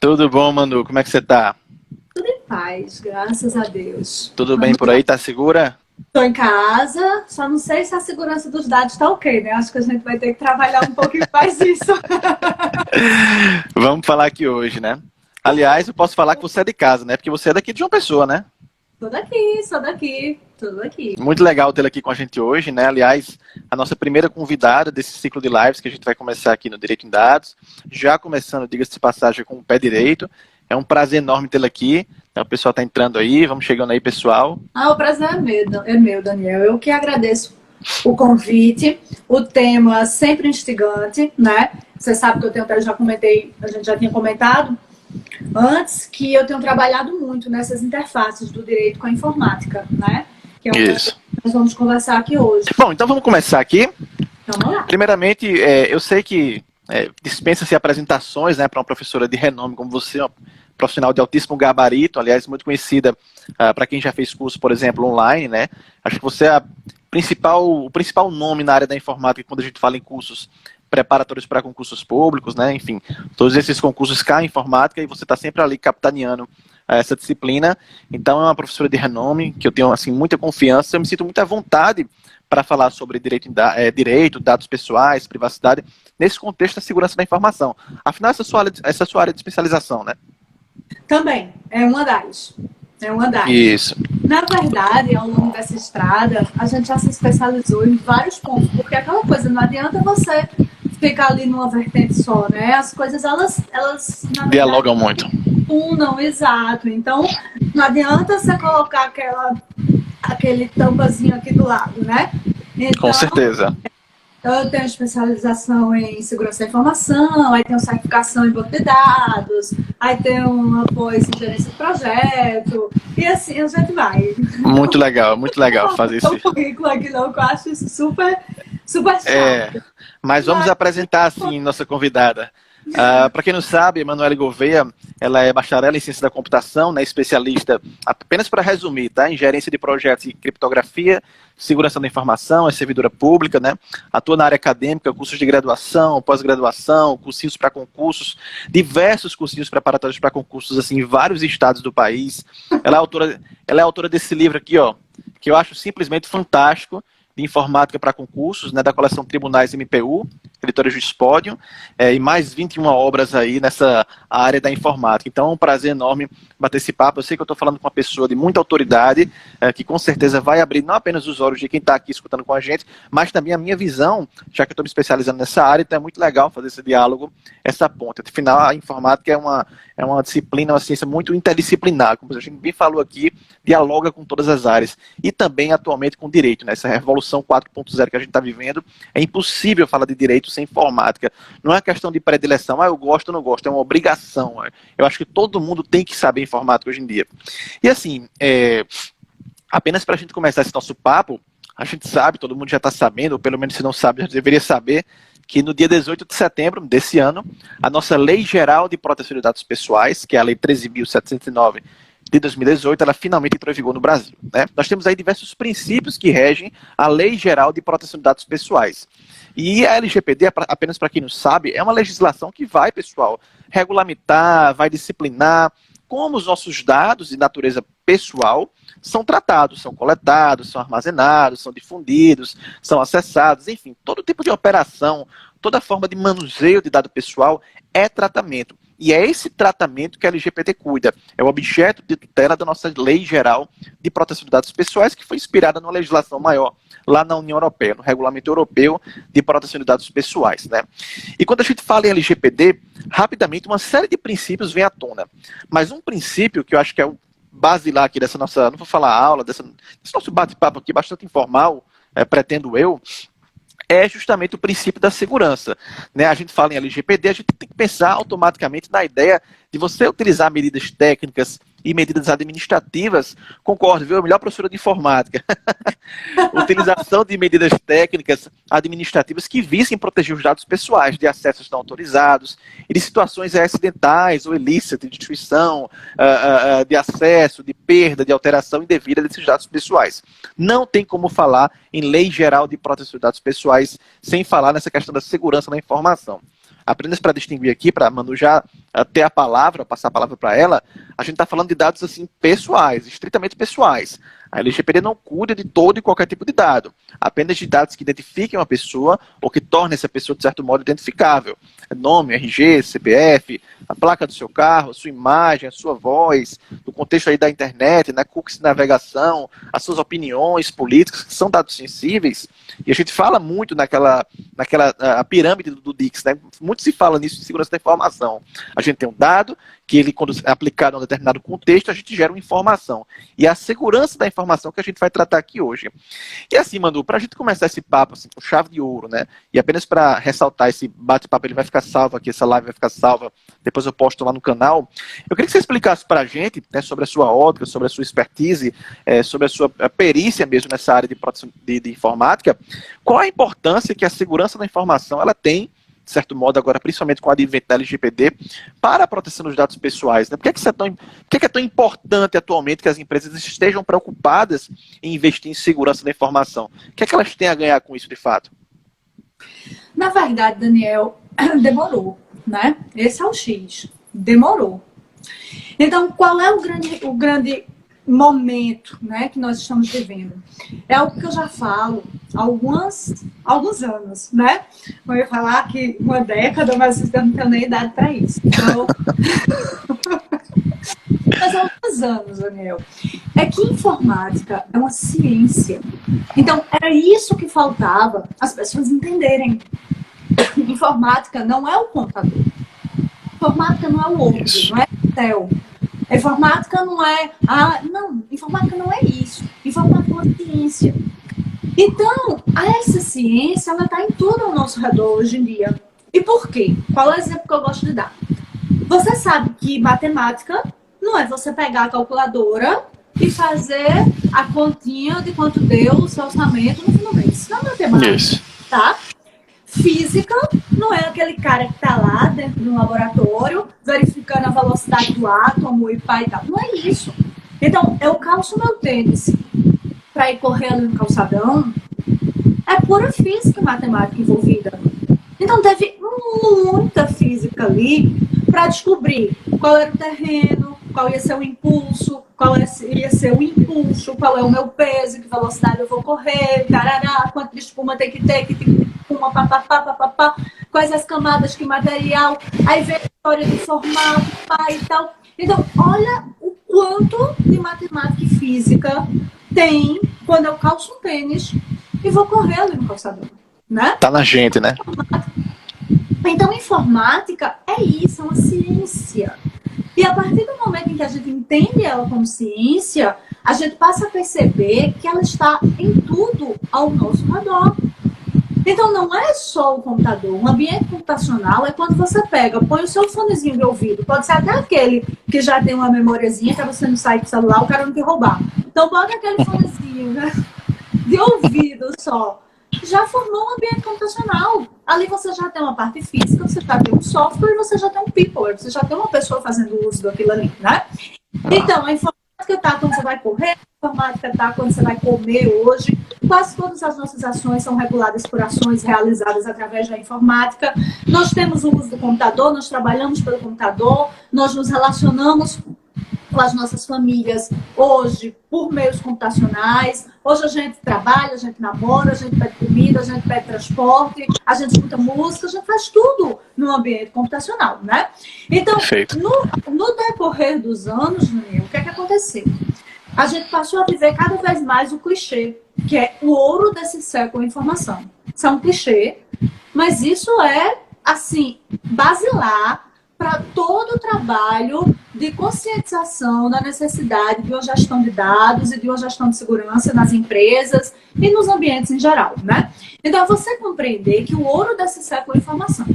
Tudo bom, Manu? Como é que você tá? Tudo em paz, graças a Deus. Tudo bem Vamos por lá. aí? Tá segura? Estou em casa, só não sei se a segurança dos dados está ok, né? Acho que a gente vai ter que trabalhar um pouquinho mais isso. Vamos falar aqui hoje, né? Aliás, eu posso falar que você é de casa, né? Porque você é daqui de João Pessoa, né? Sou daqui, tudo aqui. Muito legal tê-la aqui com a gente hoje, né? Aliás, a nossa primeira convidada desse ciclo de lives que a gente vai começar aqui no Direito em Dados. Já começando, diga-se de passagem, com o pé direito. É um prazer enorme tê-la aqui. Então, o pessoal tá entrando aí, vamos chegando aí, pessoal. O prazer é meu, Daniel. Eu que agradeço o convite, o tema sempre instigante, né? Você sabe que já comentei, a gente já tinha comentado antes que eu tenho trabalhado muito nessas interfaces do direito com a informática, né? Que é o que Isso. nós vamos conversar aqui hoje. Bom, então vamos começar aqui. Vamos lá. Primeiramente, eu sei que dispensa-se apresentações, né, para uma professora de renome como você, uma profissional de altíssimo gabarito, aliás, muito conhecida para quem já fez curso, por exemplo, online, né? Acho que você é o principal nome na área da informática quando a gente fala em cursos preparatórios para concursos públicos, né? Enfim, todos esses concursos caem em informática e você está sempre ali capitaneando essa disciplina. Então, é uma professora de renome que eu tenho assim muita confiança, eu me sinto muita vontade para falar sobre direito, dados pessoais, privacidade, nesse contexto da segurança da informação. Afinal, essa é a sua área de especialização, né? Também, é uma das. É uma das. Isso. Na verdade, ao longo dessa estrada, a gente já se especializou em vários pontos, porque aquela coisa, não adianta você ficar ali numa vertente só, né? As coisas, elas na verdade, Dialogam muito. unam, exato. Então, não adianta você colocar aquele tampazinho aqui do lado, né? Com Então, certeza. eu tenho especialização em segurança da informação, aí tenho certificação em banco de dados, aí tenho uma pós em gerência de projeto, e assim a gente vai. Muito legal fazer isso. Um currículo aqui não, que eu acho isso super, super chato. Mas vamos apresentar, assim, nossa convidada. Para quem não sabe, Emanuele Gouveia, ela é bacharel em ciência da computação, né, especialista, apenas para resumir, tá, em gerência de projetos e criptografia, segurança da informação, é servidora pública, né, atua na área acadêmica, cursos de graduação, pós-graduação, cursinhos para concursos, diversos cursinhos preparatórios para concursos, assim, em vários estados do país. Ela é autora desse livro aqui, ó, que eu acho simplesmente fantástico, de informática para concursos, né, da coleção Tribunais MPU, editora Juspodium, e mais 21 obras aí nessa área da informática. Então é um prazer enorme bater esse papo. Eu sei que eu estou falando com uma pessoa de muita autoridade, que com certeza vai abrir não apenas os olhos de quem está aqui escutando com a gente, mas também a minha visão, já que eu estou me especializando nessa área, então é muito legal fazer esse diálogo, essa ponte. Afinal, a informática é uma disciplina, uma ciência muito interdisciplinar, como a gente bem falou aqui, dialoga com todas as áreas, e também atualmente com o direito, né? Essa revolução 4.0 que a gente está vivendo, é impossível falar de direito sem informática. Não é questão de predileção, eu gosto ou não gosto, é uma obrigação. Eu acho que todo mundo tem que saber informática hoje em dia. E assim, apenas para a gente começar esse nosso papo, a gente sabe, todo mundo já está sabendo, ou pelo menos se não sabe, já deveria saber, que no dia 18 de setembro desse ano, a nossa Lei Geral de Proteção de Dados Pessoais, que é a Lei 13.709 de 2018, ela finalmente entrou em vigor no Brasil, né? Nós temos aí diversos princípios que regem a Lei Geral de Proteção de Dados Pessoais. E a LGPD, apenas para quem não sabe, é uma legislação que vai, pessoal, regulamentar, vai disciplinar como os nossos dados de natureza pessoal são tratados, são coletados, são armazenados, são difundidos, são acessados, enfim, todo tipo de operação, toda forma de manuseio de dado pessoal é tratamento. E é esse tratamento que a LGPD cuida. É o objeto de tutela da nossa Lei Geral de Proteção de Dados Pessoais, que foi inspirada numa legislação maior lá na União Europeia, no Regulamento Europeu de Proteção de Dados Pessoais, né? E quando a gente fala em LGPD, rapidamente uma série de princípios vem à tona. Mas um princípio que eu acho que é o basilar aqui dessa nossa, não vou falar aula, desse nosso bate-papo aqui, bastante informal, pretendo eu, é justamente o princípio da segurança, né? A gente fala em LGPD, a gente tem que pensar automaticamente na ideia de você utilizar medidas técnicas e medidas administrativas, concordo, viu? A melhor professora de informática. Utilização de medidas técnicas administrativas que visem proteger os dados pessoais de acessos não autorizados e de situações acidentais ou ilícitas de destruição, de acesso, de perda, de alteração indevida desses dados pessoais. Não tem como falar em Lei Geral de Proteção de Dados Pessoais sem falar nessa questão da segurança da informação. apenas para distinguir aqui, para Manu já ter a palavra, passar a palavra para ela, a gente está falando de dados assim pessoais, estritamente pessoais. A LGPD não cuida de todo e qualquer tipo de dado, apenas de dados que identifiquem uma pessoa ou que tornem essa pessoa, de certo modo, identificável. Nome, RG, CPF, a placa do seu carro, a sua imagem, a sua voz, do contexto aí da internet, né, cookies de navegação, as suas opiniões políticas, que são dados sensíveis. E a gente fala muito naquela a pirâmide do Dix, né? Muito se fala nisso de segurança da informação. A gente tem um dado que ele, quando é aplicado a um determinado contexto, a gente gera uma informação. E é a segurança da informação que a gente vai tratar aqui hoje. E assim, Manu, para a gente começar esse papo assim, com chave de ouro, né? E apenas para ressaltar, esse bate-papo ele vai ficar salvo aqui, essa live vai ficar salva, depois eu posto lá no canal. Eu queria que você explicasse para a gente, né, sobre a sua ótica, sobre a sua expertise, sobre a sua perícia mesmo nessa área de informática, qual a importância que a segurança da informação ela tem, de certo modo, agora, principalmente com o advento da LGPD, para a proteção dos dados pessoais, né? Por que é tão importante atualmente que as empresas estejam preocupadas em investir em segurança da informação? O que é que elas têm a ganhar com isso, de fato? Na verdade, Daniel, demorou, né? Esse é o X. Demorou. Então, qual é o grande momento, né, que nós estamos vivendo? É algo que eu já falo há alguns anos, né? Eu ia falar que uma década, mas eu não tenho nem idade para isso. Então, mas há alguns anos, Daniel. É que informática é uma ciência. Então, era isso que faltava as pessoas entenderem. Informática não é o computador. Informática não é o Word, não é o Excel. Informática não é... informática não é isso. Informática é uma ciência. Então, essa ciência, ela está em tudo ao nosso redor hoje em dia. E por quê? Qual é o exemplo que eu gosto de dar? Você sabe que matemática não é você pegar a calculadora e fazer a continha de quanto deu o seu orçamento no fim do mês. Isso não é matemática, tá? Física não é aquele cara que está lá dentro de um laboratório verificando a velocidade do átomo e pá e tal. Não é isso. Então, eu calço meu tênis para ir correr ali no calçadão. É pura física e matemática envolvida. Então, teve muita física ali para descobrir qual era o terreno, qual ia ser o impulso, qual ia ser o impulso, qual é o meu peso, que velocidade eu vou correr, tarará, quanto de espuma tem que ter, que tem que ter espuma, papapá, quais as camadas, que material, aí vem a história do formato, pá e tal. Então, olha o quanto de matemática e física tem quando eu calço um tênis e vou correr ali no calçador, né? Tá na gente, né? Então, informática é isso, é uma ciência. E a partir do momento em que a gente entende ela como ciência, a gente passa a perceber que ela está em tudo ao nosso redor. Então, não é só o computador. Um ambiente computacional é quando você pega, põe o seu fonezinho de ouvido. Pode ser até aquele que já tem uma memoriazinha, que você não sai do celular, o cara não te roubar. Então, bota aquele fonezinho, né, de ouvido só. Já formou um ambiente computacional. Ali você já tem uma parte física, você já tem um software e você já tem um people, você já tem uma pessoa fazendo uso daquilo ali, né? Então, a informática está quando você vai correr, a informática está quando você vai comer hoje. Quase todas as nossas ações são reguladas por ações realizadas através da informática. Nós temos o uso do computador, nós trabalhamos pelo computador, nós nos relacionamos com as nossas famílias hoje por meios computacionais. Hoje a gente trabalha, a gente namora, a gente pede comida, a gente pede transporte, a gente escuta música, a gente faz tudo no ambiente computacional, né? Então, no decorrer dos anos, Daniel, o que é que aconteceu? A gente passou a viver cada vez mais o clichê, que é o ouro desse século informação. Isso é um clichê, mas isso é, assim, basilar para todo o trabalho de conscientização da necessidade de uma gestão de dados e de uma gestão de segurança nas empresas e nos ambientes em geral, né? Então, você compreender que o ouro desse século é informação.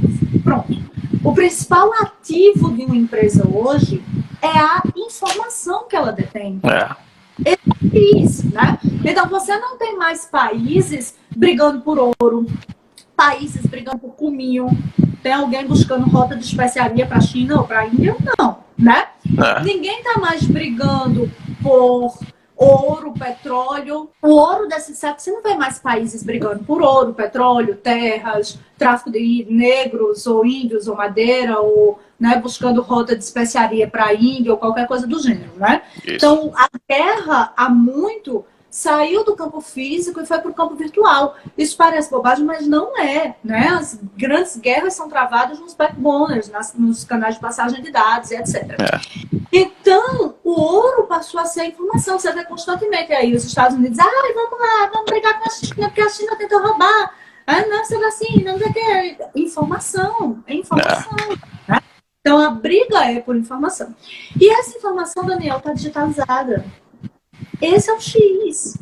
Pronto. O principal ativo de uma empresa hoje é a informação que ela detém. É isso, né? Então, você não tem mais países brigando por ouro, países brigando por cominho. Tem alguém buscando rota de especiaria para a China ou para a Índia? Não, né? Ninguém está mais brigando por ouro, petróleo. O ouro desse século, você não vê mais países brigando por ouro, petróleo, terras, tráfico de negros ou índios ou madeira, ou, né, buscando rota de especiaria para a Índia ou qualquer coisa do gênero, né? Isso. Então, a guerra, há muito, saiu do campo físico e foi para o campo virtual. Isso parece bobagem, mas não é, né? As grandes guerras são travadas nos backboners, nos canais de passagem de dados, etc. Então, o ouro passou a ser informação. Você vê constantemente aí os Estados Unidos, vamos lá, vamos brigar com a China, porque a China tentou roubar. Não, você vai assim, não sei o que. Informação, é informação. Né? Então, a briga é por informação. E essa informação, Daniel, está digitalizada. Esse é o X.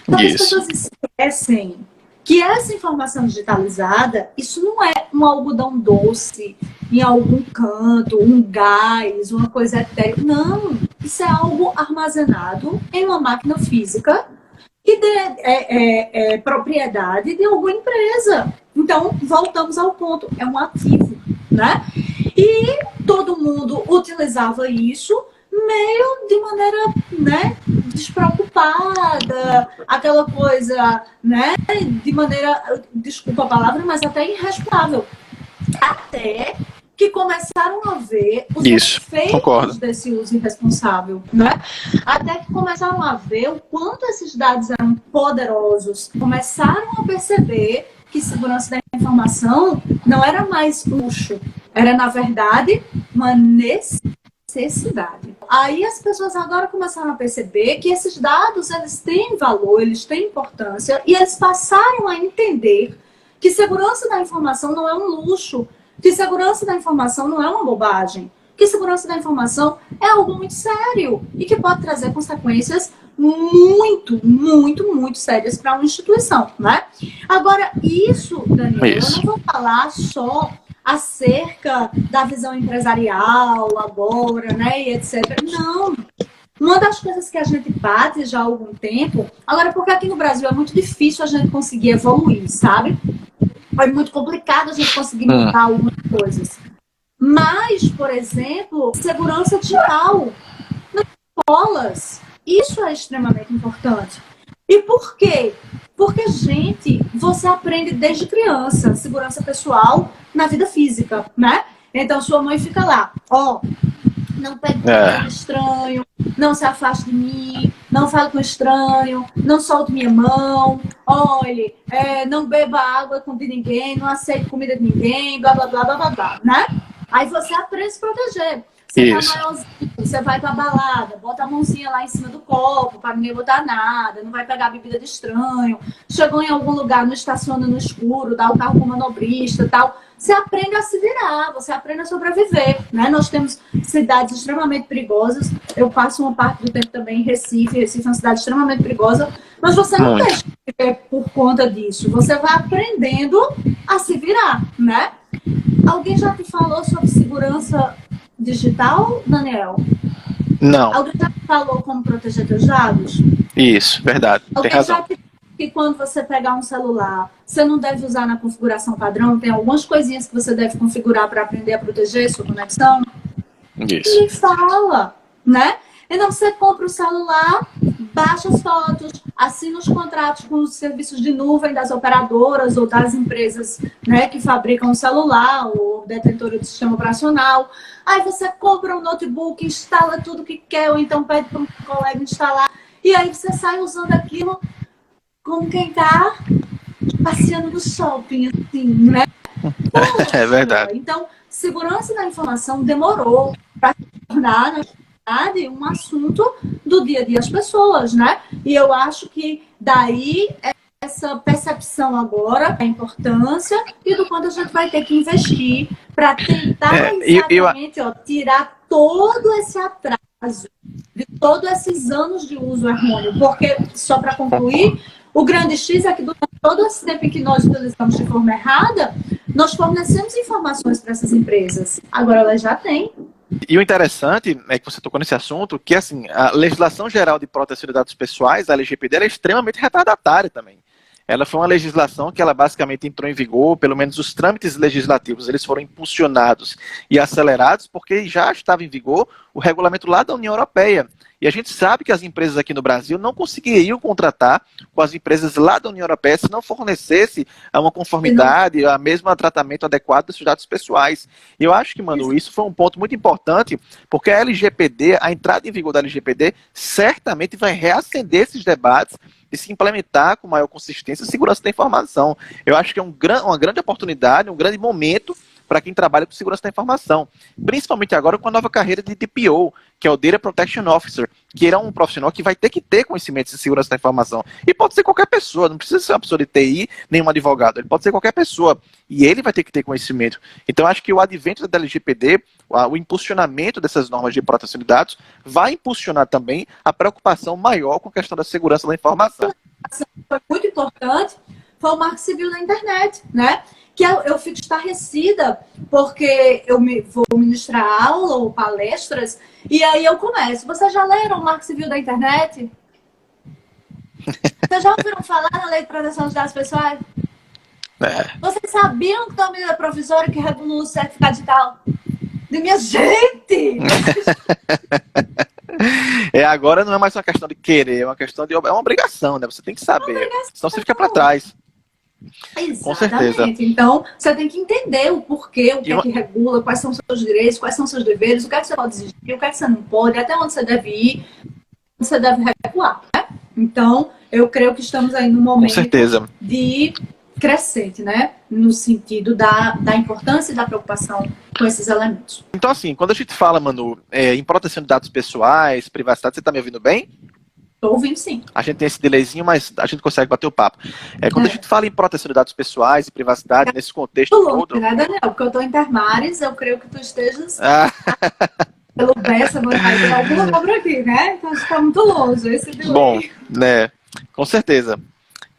Então, as pessoas esquecem que essa informação digitalizada, isso não é um algodão doce em algum canto, um gás, uma coisa etérea. Não, isso é algo armazenado em uma máquina física que é propriedade de alguma empresa. Então, voltamos ao ponto, é um ativo, né? E todo mundo utilizava isso meio de maneira, né, despreocupada, aquela coisa, né, de maneira, desculpa a palavra, mas até irresponsável. Até que começaram a ver os efeitos desse uso irresponsável, né? Até que começaram a ver o quanto esses dados eram poderosos. Começaram a perceber que segurança da informação não era mais luxo, era, na verdade, uma necessidade. Aí as pessoas agora começaram a perceber que esses dados, eles têm valor, eles têm importância, e eles passaram a entender que segurança da informação não é um luxo, que segurança da informação não é uma bobagem, que segurança da informação é algo muito sério e que pode trazer consequências muito, muito, muito sérias para uma instituição, né? Agora, Daniel, eu não vou falar só acerca da visão empresarial agora, né, e etc. Não. Uma das coisas que a gente bate já há algum tempo, agora porque aqui no Brasil é muito difícil a gente conseguir evoluir, sabe? É muito complicado a gente conseguir mudar algumas coisas. Mas, por exemplo, segurança digital nas escolas, isso é extremamente importante. E por quê? Porque, gente, você aprende desde criança segurança pessoal na vida física, né? Então, sua mãe fica lá, não pegue com estranho, não se afaste de mim, não fale com estranho, não solte minha mão, olhe, não beba água de ninguém, não aceite comida de ninguém, blá, blá, blá, blá, blá, blá, né? Aí você aprende a se proteger. Você tá maiorzinho, você vai pra balada, bota a mãozinha lá em cima do copo para ninguém botar nada, não vai pegar bebida de estranho, chegou em algum lugar, não estaciona no escuro, dá o carro com o manobrista e tal. Você aprende a se virar, você aprende a sobreviver, né? Nós temos cidades extremamente perigosas. Eu passo uma parte do tempo também em Recife. Recife é uma cidade extremamente perigosa, mas você não deixa de viver por conta disso. Você vai aprendendo a se virar, né? Alguém já te falou sobre segurança digital, Daniel? Não. Alguém já te falou como proteger seus dados? Isso, verdade. Alguém tem razão. já te que quando você pegar um celular, você não deve usar na configuração padrão? Tem algumas coisinhas que você deve configurar para aprender a proteger sua conexão? Isso. E fala, né? Então você compra o celular, baixa as fotos, assina os contratos com os serviços de nuvem das operadoras ou das empresas, né, que fabricam o celular ou detentora do sistema operacional. Aí você compra um notebook, instala tudo que quer, ou então pede para um colega instalar. E aí você sai usando aquilo como quem tá passeando no shopping, assim, né? Poxa, é verdade. Então, segurança da informação demorou para se tornar, na verdade, um assunto do dia a dia das pessoas, né? E eu acho que daí essa percepção agora da importância e do quanto a gente vai ter que investir para tentar exatamente tirar todo esse atraso de todos esses anos de uso errôneo. Porque, só para concluir, o grande X é que durante todo esse tempo em que nós utilizamos de forma errada, nós fornecemos informações para essas empresas. Agora elas já têm. E o interessante é que você tocou nesse assunto, que assim, a legislação geral de proteção de dados pessoais, a LGPD, é extremamente retardatária também. Ela foi uma legislação que ela basicamente entrou em vigor, pelo menos os trâmites legislativos, eles foram impulsionados e acelerados porque já estava em vigor o regulamento lá da União Europeia. E a gente sabe que as empresas aqui no Brasil não conseguiriam contratar com as empresas lá da União Europeia se não fornecesse uma conformidade, a mesmo tratamento adequado dos dados pessoais. E eu acho que, Manu, isso foi um ponto muito importante, porque a LGPD, a entrada em vigor da LGPD, certamente vai reacender esses debates e se implementar com maior consistência e segurança da informação. Eu acho que é uma grande oportunidade, um grande momento para quem trabalha com segurança da informação. Principalmente agora com a nova carreira de DPO, que é o Data Protection Officer, que é um profissional que vai ter que ter conhecimento de segurança da informação. E pode ser qualquer pessoa, não precisa ser uma pessoa de TI, nem um advogado, ele pode ser qualquer pessoa. E ele vai ter que ter conhecimento. Então, acho que o advento da LGPD, o impulsionamento dessas normas de proteção de dados, vai impulsionar também a preocupação maior com a questão da segurança da informação. Foi muito importante, foi o Marco Civil da internet, né? Que eu fico estarrecida porque vou ministrar aula ou palestras e aí eu começo. Vocês já leram o Marco Civil da internet? Vocês já ouviram falar na Lei de Proteção dos Dados Pessoais? Vocês sabiam que tem uma medida provisória que regula o certificado digital? De minha gente! Agora não é mais uma questão de querer, é uma questão de... É uma obrigação, né? Você tem que saber, senão você fica para trás. Exatamente. Com certeza. Então, você tem que entender o porquê, o que é que regula, quais são os seus direitos, quais são os seus deveres, o que é que você pode exigir, o que é que você não pode, até onde você deve ir, onde você deve recuar, né? Então, eu creio que estamos aí num momento de crescente, né? No sentido da importância e da preocupação com esses elementos. Então, assim, quando a gente fala, Manu, em proteção de dados pessoais, privacidade, você está me ouvindo bem? Estou ouvindo, sim. A gente tem esse delayzinho, mas a gente consegue bater o papo. Quando a gente fala em proteção de dados pessoais e privacidade, nesse contexto todo... Né, Daniel? Porque eu estou em Intermares, eu creio que tu estejas... Pelo Bessa, vai ter alguma obra aqui, né? Então a gente está muito longe. Esse delay. Bom, né? Com certeza.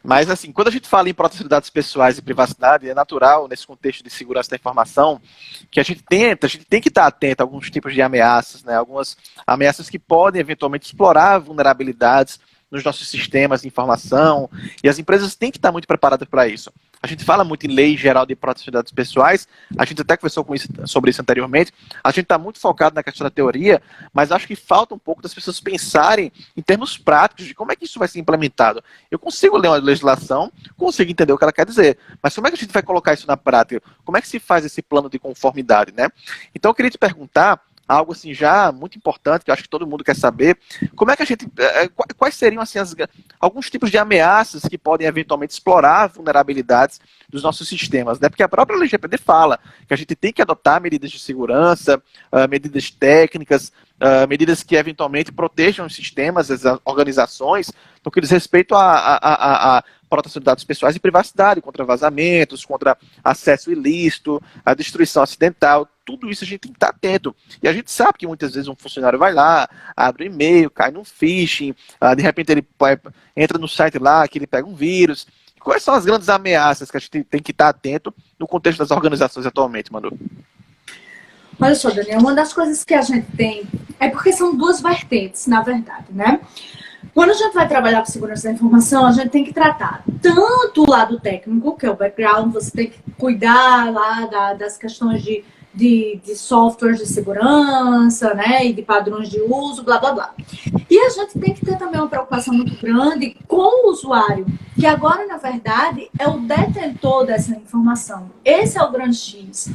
Mas, assim, quando a gente fala em proteção de dados pessoais e privacidade, é natural, nesse contexto de segurança da informação, que a gente tem que estar atento a alguns tipos de ameaças, né? Algumas ameaças que podem, eventualmente, explorar vulnerabilidades nos nossos sistemas de informação, e as empresas têm que estar muito preparadas para isso. A gente fala muito em lei geral de proteção de dados pessoais, a gente até conversou sobre isso anteriormente, a gente está muito focado na questão da teoria, mas acho que falta um pouco das pessoas pensarem em termos práticos de como é que isso vai ser implementado. Eu consigo ler uma legislação, consigo entender o que ela quer dizer, mas como é que a gente vai colocar isso na prática? Como é que se faz esse plano de conformidade, né? Então eu queria te perguntar algo assim já muito importante, que eu acho que todo mundo quer saber, como é que a gente, quais seriam assim, alguns tipos de ameaças que podem eventualmente explorar vulnerabilidades dos nossos sistemas, né? Porque a própria LGPD fala que a gente tem que adotar medidas de segurança, medidas técnicas, medidas que eventualmente protejam os sistemas, as organizações, no que diz respeito a proteção de dados pessoais e privacidade, contra vazamentos, contra acesso ilícito, a destruição acidental, tudo isso a gente tem que estar atento. E a gente sabe que muitas vezes um funcionário vai lá, abre um e-mail, cai num phishing, de repente ele entra no site lá, que ele pega um vírus. Quais são as grandes ameaças que a gente tem que estar atento no contexto das organizações atualmente, Manu? Olha só, Daniel, uma das coisas que a gente tem é porque são duas vertentes, na verdade, né? Quando a gente vai trabalhar com segurança da informação, a gente tem que tratar tanto o lado técnico, que é o background, você tem que cuidar lá das questões de softwares de segurança, né, e de padrões de uso, blá, blá, blá. E a gente tem que ter também uma preocupação muito grande com o usuário, que agora, na verdade, é o detentor dessa informação. Esse é o grande X.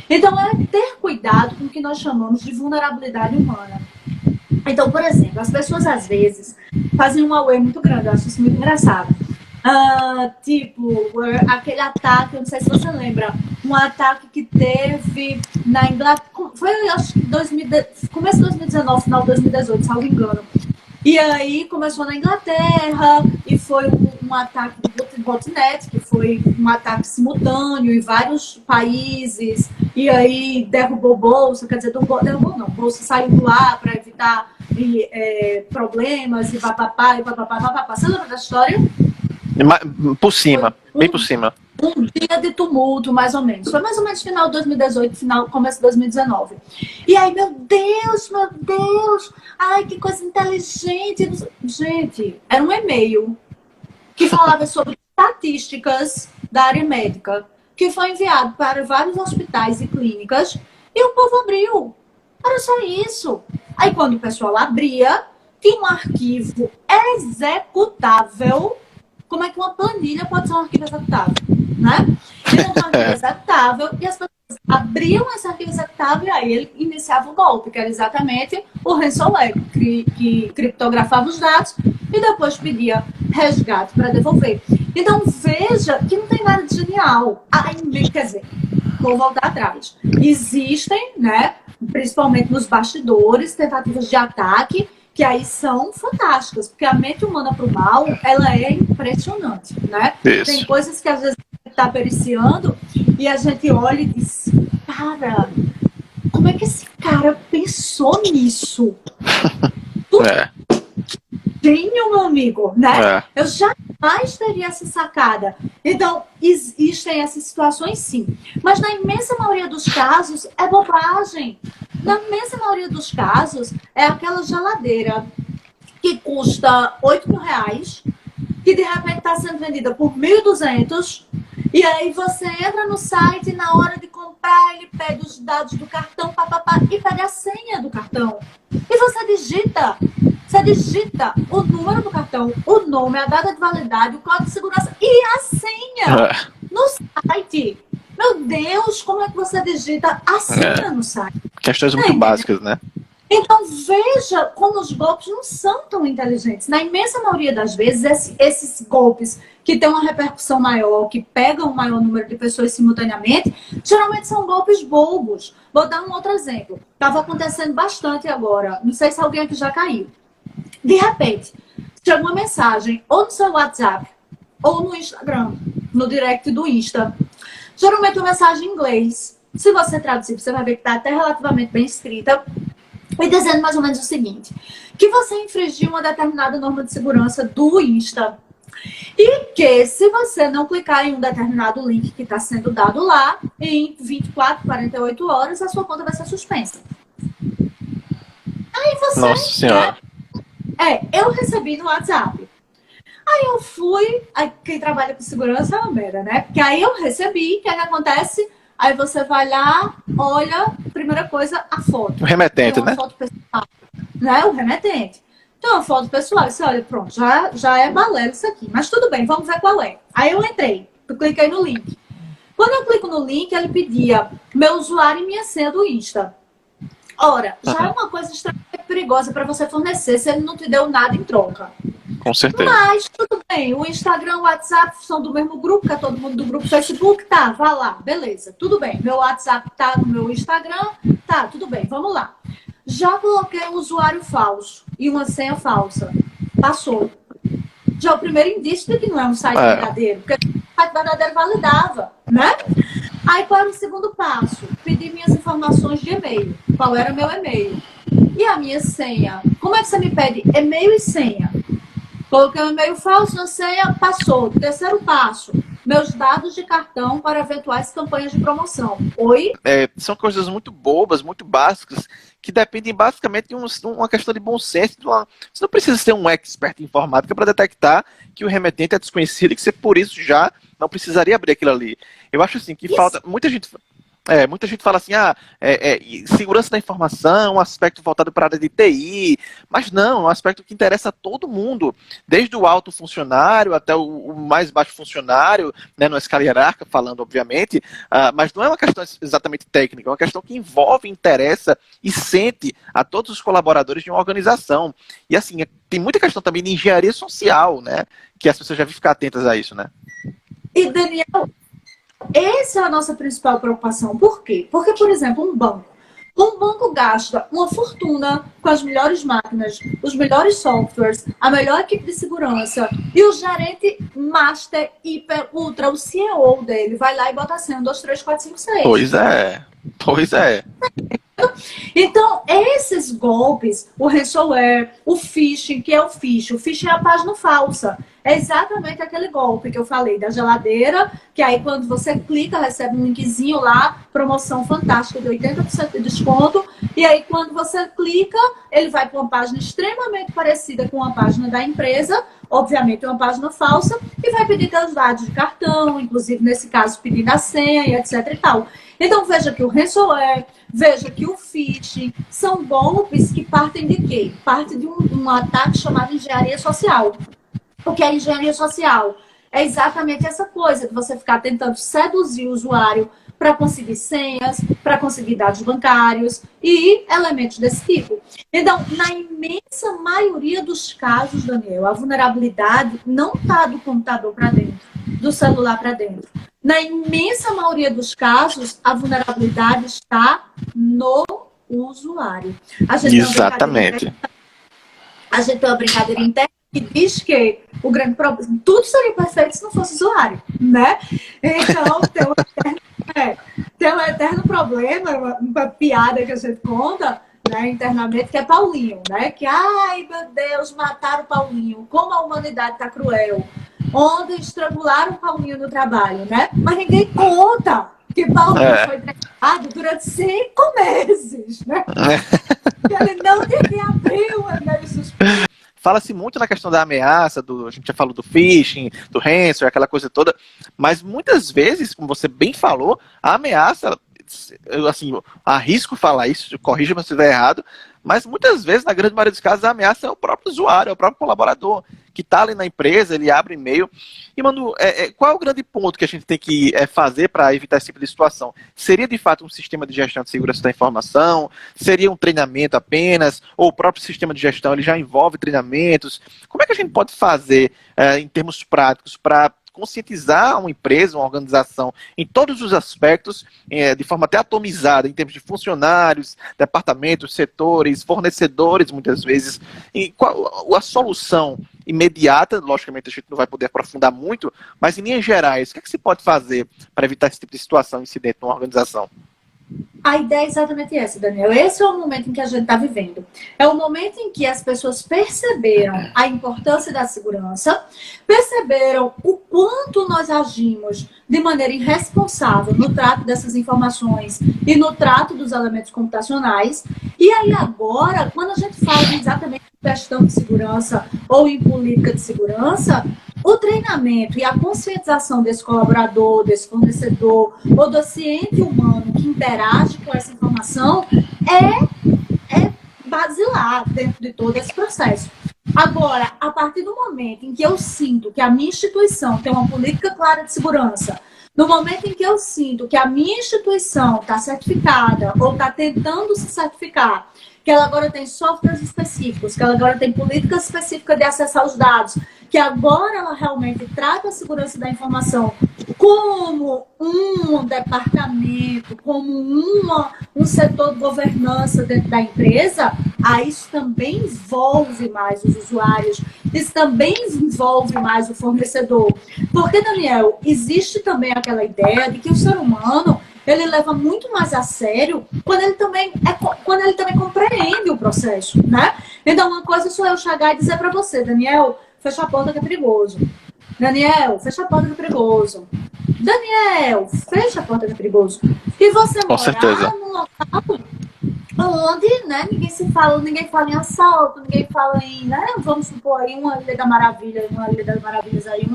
Então, é ter cuidado com o que nós chamamos de vulnerabilidade humana. Então, por exemplo, as pessoas, às vezes, fazem um auê muito grande, eu acho isso muito engraçado. Tipo, aquele ataque, eu não sei se você lembra, um ataque que teve na Inglaterra, foi acho que começo de 2019, final de 2018, salvo engano. E aí começou na Inglaterra e foi um ataque de botnet, que foi um ataque simultâneo em vários países, e aí derrubou bolsa, quer dizer, derrubou não, bolsa saiu do ar para evitar problemas e papapá, e papapá. Você lembra da história? Por cima, bem por cima. Um dia de tumulto, mais ou menos. Foi mais ou menos final de 2018, começo de 2019. E aí, meu Deus, ai, que coisa inteligente. Gente, era um e-mail que falava sobre estatísticas da área médica, que foi enviado para vários hospitais e clínicas, e o povo abriu. Era só isso. Aí, quando o pessoal abria, que um arquivo executável, como é que uma planilha pode ser um arquivo executável, né? Então, um arquivo executável, e as pessoas abriam esse arquivo executável e aí ele iniciava o golpe, que era exatamente o ransomware, que criptografava os dados e depois pedia resgate para devolver. Então, veja que não tem nada de genial. Quer dizer, vou voltar atrás. Existem, né, principalmente nos bastidores, tentativas de ataque, que aí são fantásticas, porque a mente humana para o mal, ela é impressionante, né? Isso. Tem coisas que às vezes está periciando e a gente olha e diz, cara, como é que esse cara pensou nisso? Gênio, meu amigo, né? Eu jamais teria essa sacada. Então, existem essas situações, sim. Mas na imensa maioria dos casos, é bobagem. Na imensa maioria dos casos, é aquela geladeira que custa R$8.000, que de repente está sendo vendida por 1.200, e aí você entra no site e na hora de comprar ele pede os dados do cartão, papapá, e pede a senha do cartão. E você digita o número do cartão, o nome, a data de validade, o código de segurança e a senha no site. Meu Deus, como é que você digita a senha no site? Questões muito básicas, né? Então, veja como os golpes não são tão inteligentes. Na imensa maioria das vezes, esses golpes que têm uma repercussão maior, que pegam um maior número de pessoas simultaneamente, geralmente são golpes bobos. Vou dar um outro exemplo. Estava acontecendo bastante agora. Não sei se alguém aqui já caiu. De repente, chega uma mensagem ou no seu WhatsApp ou no Instagram, no direct do Insta. Geralmente uma mensagem em inglês. Se você traduzir, você vai ver que está até relativamente bem escrita. E dizendo mais ou menos o seguinte, que você infringiu uma determinada norma de segurança do Insta e que se você não clicar em um determinado link que está sendo dado lá, em 24, 48 horas, a sua conta vai ser suspensa. Aí você... Nossa Senhora. Eu recebi no WhatsApp. Aí eu fui... Aí quem trabalha com segurança é uma merda, né? Porque aí eu recebi, o que acontece... Aí você vai lá, olha, primeira coisa, a foto. O remetente, né? Foto pessoal, né? O remetente. Então, a foto pessoal, você olha, pronto, já é balela isso aqui. Mas tudo bem, vamos ver qual é. Aí eu entrei, eu cliquei no link. Quando eu clico no link, ele pedia meu usuário e minha senha do Insta. Ora, já é uma coisa extremamente perigosa para você fornecer se ele não te deu nada em troca. Com certeza. Mas, tudo bem, o Instagram, o WhatsApp são do mesmo grupo, que é todo mundo do grupo Facebook, tá, vá lá, beleza, tudo bem. Meu WhatsApp tá no meu Instagram, tá, tudo bem, vamos lá. Já coloquei um usuário falso e uma senha falsa. Passou. Já é o primeiro indício de que não é um site verdadeiro, porque o site verdadeiro validava, né? Aí, qual era o segundo passo? Pedir minhas informações de e-mail. Qual era o meu e-mail? E a minha senha? Como é que você me pede e-mail e senha? Coloquei um e-mail falso na senha, passou. Terceiro passo, meus dados de cartão para eventuais campanhas de promoção. Oi? São coisas muito bobas, muito básicas, que dependem basicamente de uma questão de bom senso. Você não precisa ser um expert em informática para detectar que o remetente é desconhecido e que você, por isso, já não precisaria abrir aquilo ali. Eu acho assim que falta... Muita gente fala assim, segurança da informação, um aspecto voltado para a área de TI, mas não, é um aspecto que interessa a todo mundo, desde o alto funcionário até o mais baixo funcionário, né, numa escala hierárquica, falando obviamente, mas não é uma questão exatamente técnica, é uma questão que envolve, interessa e sente a todos os colaboradores de uma organização. E assim, tem muita questão também de engenharia social, né, que as pessoas já devem ficar atentas a isso, né? E Daniel, essa é a nossa principal preocupação. Por quê? Porque, por exemplo, um banco gasta uma fortuna com as melhores máquinas, os melhores softwares, a melhor equipe de segurança, e o gerente master, hiper, ultra, o CEO dele, vai lá e bota a senha 1, 2, 3, 4, 5, 6. Pois é. Então, esses golpes, o ransomware, o phishing, que é o phishing é a página falsa. É exatamente aquele golpe que eu falei da geladeira, que aí quando você clica, recebe um linkzinho lá, promoção fantástica de 80% de desconto, e aí quando você clica, ele vai para uma página extremamente parecida com a página da empresa, obviamente uma página falsa, e vai pedir seus dados de cartão, inclusive nesse caso pedindo a senha, etc e tal. Então veja que o ransomware, veja que o phishing são golpes que partem de quê? Partem de um ataque chamado engenharia social. O que é engenharia social? É exatamente essa coisa de você ficar tentando seduzir o usuário para conseguir senhas, para conseguir dados bancários e elementos desse tipo. Então, na imensa maioria dos casos, Daniel, a vulnerabilidade não está do computador para dentro, do celular para dentro. Na imensa maioria dos casos, a vulnerabilidade está no usuário. Exatamente. A gente tem uma brincadeira interna que diz que o grande problema, tudo seria perfeito se não fosse usuário, né? Então, tem um eterno problema, uma piada que a gente conta, né, internamente, que é Paulinho, né? Que, ai, meu Deus, mataram o Paulinho, como a humanidade está cruel. Ontem estrangularam o Paulinho no trabalho, né? Mas ninguém conta que Paulinho foi treinado durante 5 meses, né? Que ele não devia abrir o e-mail suspeito. Fala-se muito na questão da ameaça, a gente já falou do phishing, do ransomware, aquela coisa toda, mas muitas vezes, como você bem falou, a ameaça, eu assim, arrisco falar isso, corrija-me se estiver errado, mas muitas vezes, na grande maioria dos casos, a ameaça é o próprio usuário, é o próprio colaborador, que está ali na empresa, ele abre e-mail. E, Manu, qual é o grande ponto que a gente tem que fazer para evitar esse tipo de situação? Seria, de fato, um sistema de gestão de segurança da informação? Seria um treinamento apenas? Ou o próprio sistema de gestão ele já envolve treinamentos? Como é que a gente pode fazer, em termos práticos, para conscientizar uma empresa, uma organização, em todos os aspectos, de forma até atomizada, em termos de funcionários, departamentos, setores, fornecedores, muitas vezes. E qual a solução imediata? Logicamente, a gente não vai poder aprofundar muito, mas em linhas gerais, o que é que se pode fazer para evitar esse tipo de situação, incidente numa organização? A ideia é exatamente essa, Daniel. Esse é o momento em que a gente está vivendo. É o momento em que as pessoas perceberam a importância da segurança, perceberam o quanto nós agimos de maneira irresponsável no trato dessas informações e no trato dos elementos computacionais. E aí agora, quando a gente fala exatamente em gestão de segurança ou em política de segurança, o treinamento e a conscientização desse colaborador, desse fornecedor ou do ciente humano que interage com essa informação é basilar dentro de todo esse processo. Agora, a partir do momento em que eu sinto que a minha instituição tem uma política clara de segurança, no momento em que eu sinto que a minha instituição está certificada ou está tentando se certificar, que ela agora tem softwares específicos, que ela agora tem políticas específicas de acesso aos dados, que agora ela realmente trata a segurança da informação como um departamento, como um setor de governança dentro da empresa, aí isso também envolve mais os usuários, isso também envolve mais o fornecedor. Porque, Daniel, existe também aquela ideia de que o ser humano ele leva muito mais a sério quando ele também compreende o processo, né? Então, uma coisa sou eu chegar e dizer para você, Daniel, fecha a porta que é perigoso. Daniel, fecha a porta que é perigoso. Daniel, fecha a porta que é perigoso. E você morar num local onde, né, ninguém fala em assalto, ninguém fala em, né, vamos supor aí uma Ilha das Maravilhas aí,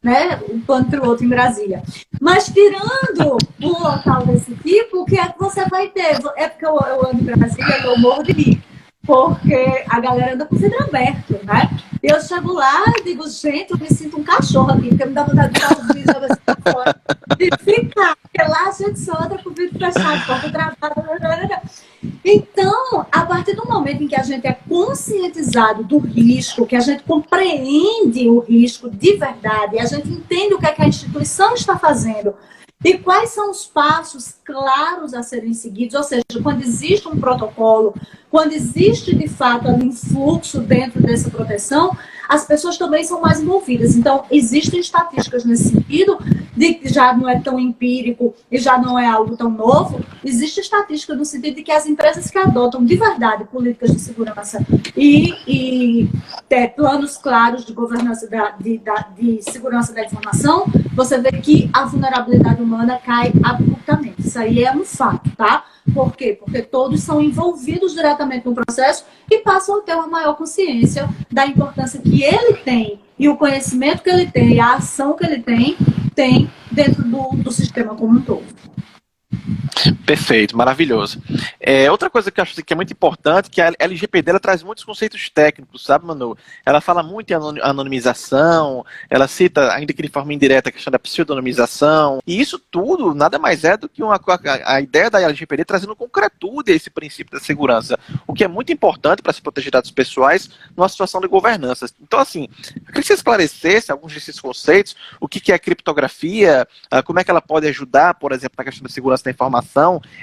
né, um plano para o outro em Brasília. Mas tirando um local desse tipo, o que é que você vai ter? É porque eu ando em Brasília e eu morro de rir. Porque a galera anda com o vidro aberto, né? E eu chego lá e digo, gente, eu me sinto um cachorro aqui, porque me dá vontade de dar o vidro assim pra fora. E ficar, porque lá a gente só anda com o vidro fechado, porta travada. Então, a partir do momento em que a gente é conscientizado do risco, que a gente compreende o risco de verdade, a gente entende o que é que a instituição está fazendo e quais são os passos claros a serem seguidos, ou seja, quando existe um protocolo, quando existe de fato um fluxo dentro dessa proteção, as pessoas também são mais envolvidas. Então, existem estatísticas nesse sentido, de que já não é tão empírico e já não é algo tão novo. Existe estatística no sentido de que as empresas que adotam de verdade políticas de segurança e ter planos claros de governança de segurança da informação, você vê que a vulnerabilidade humana cai abruptamente. Isso aí é um fato, tá? Por quê? Porque todos são envolvidos diretamente no processo e passam a ter uma maior consciência da importância que ele tem e o conhecimento que ele tem, a ação que ele tem dentro do sistema como um todo. Perfeito, maravilhoso. Outra coisa que eu acho que é muito importante, que a LGPD ela traz muitos conceitos técnicos, sabe, Manu? Ela fala muito em anonimização, ela cita, ainda que de forma indireta, a questão da pseudonimização, e isso tudo nada mais é do que a ideia da LGPD trazendo concretude a esse princípio da segurança, o que é muito importante para se proteger dados pessoais numa situação de governança. Então, assim, eu queria que você esclarecesse alguns desses conceitos, o que é criptografia, como é que ela pode ajudar, por exemplo, na questão da segurança da informação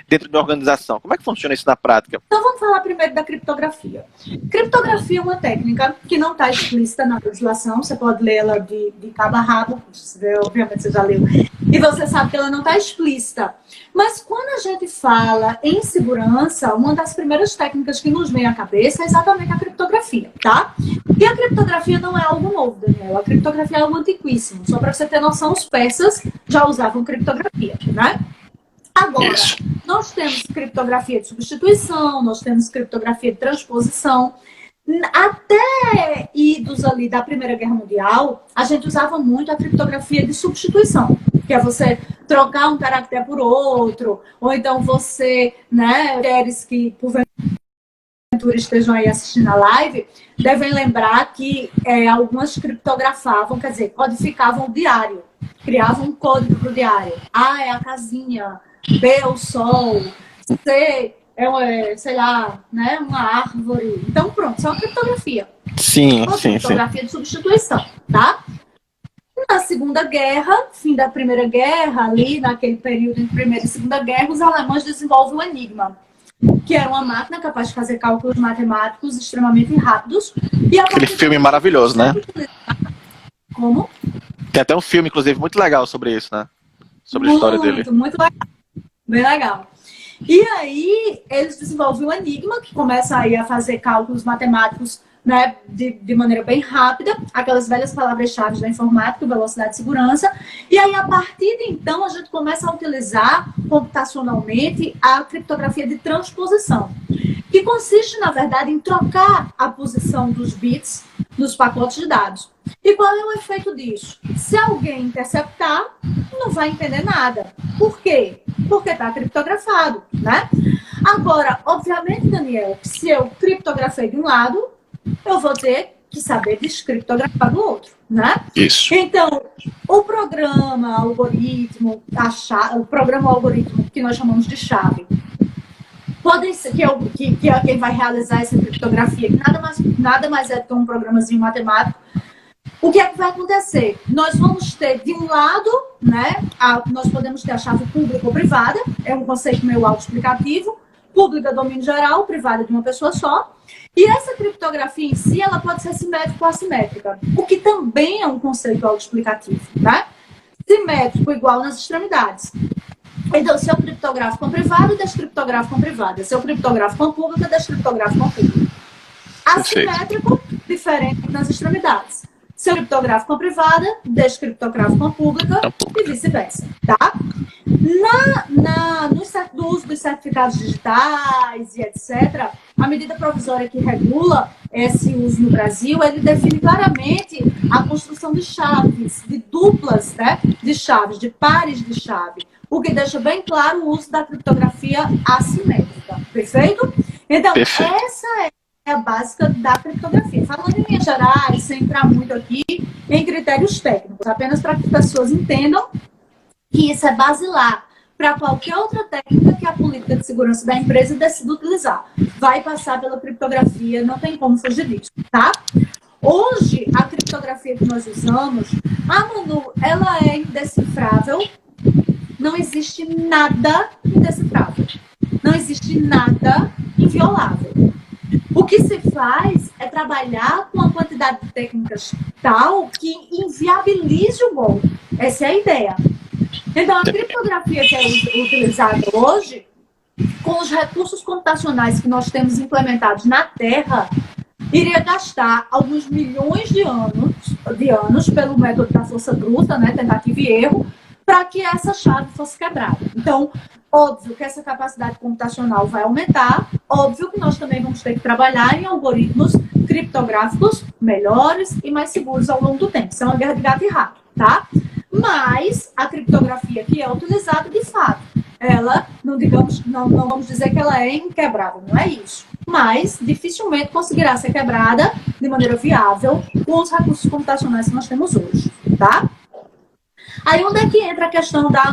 dentro da organização. Como é que funciona isso na prática? Então vamos falar primeiro da criptografia. Criptografia é uma técnica que não está explícita na legislação, você pode ler ela de cabo a rabo, obviamente você já leu, e você sabe que ela não está explícita. Mas quando a gente fala em segurança, uma das primeiras técnicas que nos vem à cabeça é exatamente a criptografia, tá? E a criptografia não é algo novo, Daniel. A criptografia é algo antiquíssimo. Só para você ter noção, os persas já usavam criptografia, né? Agora, nós temos criptografia de substituição, nós temos criptografia de transposição. Até idos ali da Primeira Guerra Mundial, a gente usava muito a criptografia de substituição, que é você trocar um caractere por outro, ou então você, né, mulheres que porventura estejam aí assistindo a live, devem lembrar que algumas criptografavam, quer dizer, codificavam o diário, criavam um código para o diário. A é a casinha, B é o sol, C sei lá, né, uma árvore. Então, pronto, isso é uma criptografia. Sim. Criptografia de substituição, tá? Na Segunda Guerra, fim da Primeira Guerra, ali naquele período entre Primeira e Segunda Guerra, os alemães desenvolvem o Enigma, que era uma máquina capaz de fazer cálculos matemáticos extremamente rápidos. E aquele filme maravilhoso, né? Como? Tem até um filme, inclusive, muito legal sobre isso, né? Sobre a história dele. Muito legal. Bem legal. E aí, eles desenvolvem o Enigma, que começa aí a fazer cálculos matemáticos, né, de maneira bem rápida, aquelas velhas palavras-chave da informática, velocidade e segurança. E aí, a partir de então, a gente começa a utilizar computacionalmente a criptografia de transposição, que consiste, na verdade, em trocar a posição dos bits nos pacotes de dados. E qual é o efeito disso? Se alguém interceptar, não vai entender nada. Por quê? Porque está criptografado, né? Agora, obviamente, Daniel, se eu criptografei de um lado, eu vou ter que saber descriptografar do outro, né? Isso. Então, o programa, algoritmo, o programa algoritmo que nós chamamos de chave, podem ser que é quem vai realizar essa criptografia, que nada mais é do que um programazinho matemático. O que é que vai acontecer? Nós vamos ter, de um lado, né, nós podemos ter a chave pública ou privada, é um conceito meio autoexplicativo, pública, domínio geral, privada de uma pessoa só, e essa criptografia em si, ela pode ser simétrica ou assimétrica, o que também é um conceito autoexplicativo, né? Simétrico igual nas extremidades. Então, se eu criptografo com privada, descriptografo com privada. Se eu criptografo com pública, descriptografo com pública. Assimétrico, diferente nas extremidades. Se eu criptografo com privada, descriptografo com pública e vice-versa, tá? No uso dos certificados digitais e etc., a medida provisória que regula esse uso no Brasil, ele define claramente a construção de chaves, de duplas, né, de chaves, de pares de chave, o que deixa bem claro o uso da criptografia assimétrica, perfeito? Então, essa é a básica da criptografia. Falando em linhas gerais, sem entrar muito aqui em critérios técnicos, apenas para que as pessoas entendam que isso é basilar para qualquer outra técnica que a política de segurança da empresa decida utilizar. Vai passar pela criptografia, não tem como fugir disso, tá? Hoje, a criptografia que nós usamos, Manu, ela é indecifrável. Não existe nada indecifrável. Não existe nada inviolável. O que se faz é trabalhar com uma quantidade de técnicas tal que inviabilize o golpe. Essa é a ideia. Então, a criptografia que é utilizada hoje, com os recursos computacionais que nós temos implementados na Terra, iria gastar alguns milhões de anos pelo método da força bruta, né, tentativa e erro, para que essa chave fosse quebrada. Então, óbvio que essa capacidade computacional vai aumentar, óbvio que nós também vamos ter que trabalhar em algoritmos criptográficos melhores e mais seguros ao longo do tempo. Isso é uma guerra de gato e rato, tá? Mas a criptografia que é utilizada, de fato, ela, não vamos dizer que ela é inquebrável, não é isso. Mas dificilmente conseguirá ser quebrada de maneira viável com os recursos computacionais que nós temos hoje, tá? Aí onde é que entra a questão da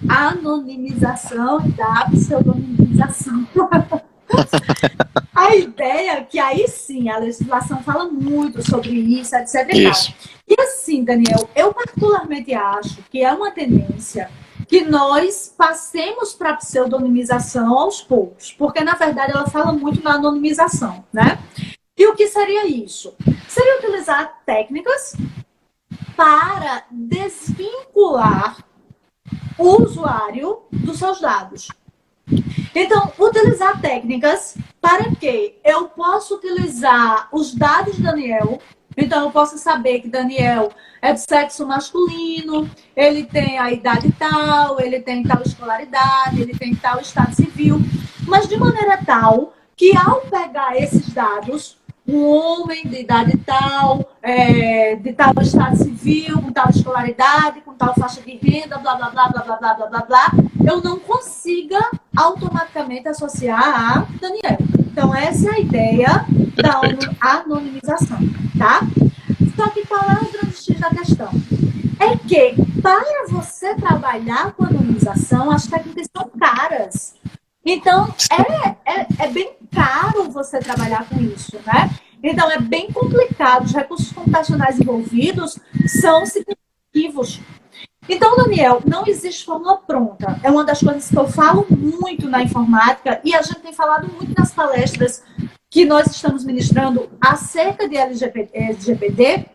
anonimização e da pseudonimização? A ideia que aí sim, a legislação fala muito sobre isso, etc. Isso. E assim, Daniel, eu particularmente acho que é uma tendência que nós passemos para a pseudonimização aos poucos, porque na verdade ela fala muito na anonimização, né? E o que seria isso? Seria utilizar técnicas para desvincular o usuário dos seus dados. Então, utilizar técnicas para que eu possa utilizar os dados de Daniel. Então, eu posso saber que Daniel é de sexo masculino, ele tem a idade tal, ele tem tal escolaridade, ele tem tal estado civil, mas de maneira tal que, ao pegar esses dados, um homem de idade tal, de tal estado civil, com tal escolaridade, com tal faixa de renda, blá, blá, blá, blá, blá, blá, blá, blá, blá, eu não consiga automaticamente associar a Daniel. Então, essa é a ideia da anonimização, tá? Só que qual é o grande X da questão? É que, para você trabalhar com anonimização, as técnicas são caras. Então, é bem caro você trabalhar com isso, né? Então, é bem complicado. Os recursos computacionais envolvidos são significativos. Então, Daniel, não existe fórmula pronta. É uma das coisas que eu falo muito na informática e a gente tem falado muito nas palestras que nós estamos ministrando acerca de LGPD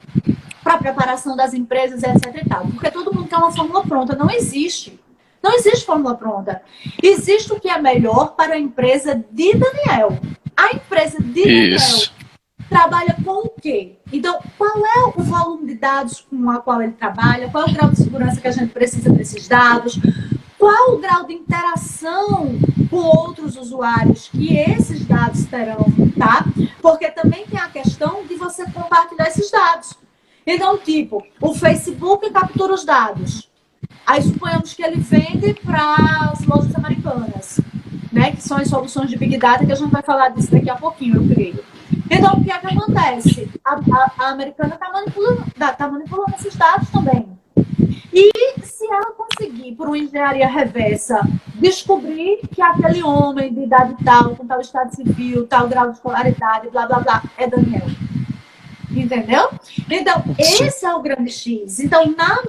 para a preparação das empresas, etc. e tal. Porque todo mundo quer uma fórmula pronta. Não existe. Não existe fórmula pronta. Existe o que é melhor para a empresa de Daniel. A empresa de Daniel trabalha com o quê? Então, qual é o volume de dados com o qual ele trabalha? Qual é o grau de segurança que a gente precisa desses dados? Qual o grau de interação com outros usuários que esses dados terão, tá? Porque também tem a questão de você compartilhar esses dados. Então, tipo, o Facebook captura os dados. Aí suponhamos que ele vende para as lojas americanas, né? Que são as soluções de Big Data, que a gente vai falar disso daqui a pouquinho, eu creio. Então, o que é que acontece? A americana está manipulando esses dados também. E se ela conseguir, por uma engenharia reversa, descobrir que aquele homem de idade tal, com tal estado civil, tal grau de escolaridade, blá, blá, blá, é Daniel. Entendeu? Então, esse é o grande X. Então, na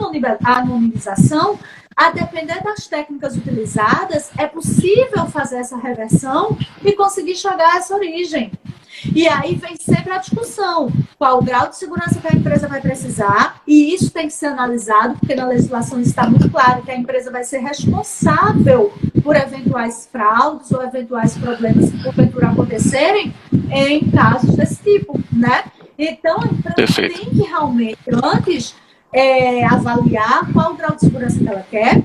anonimização, a depender das técnicas utilizadas, é possível fazer essa reversão e conseguir chegar a essa origem. E aí vem sempre a discussão, qual o grau de segurança que a empresa vai precisar, e isso tem que ser analisado, porque na legislação está muito claro que a empresa vai ser responsável por eventuais fraudes ou eventuais problemas que porventura acontecerem em casos desse tipo, né? Então, a empresa tem que realmente, antes, avaliar qual o grau de segurança que ela quer,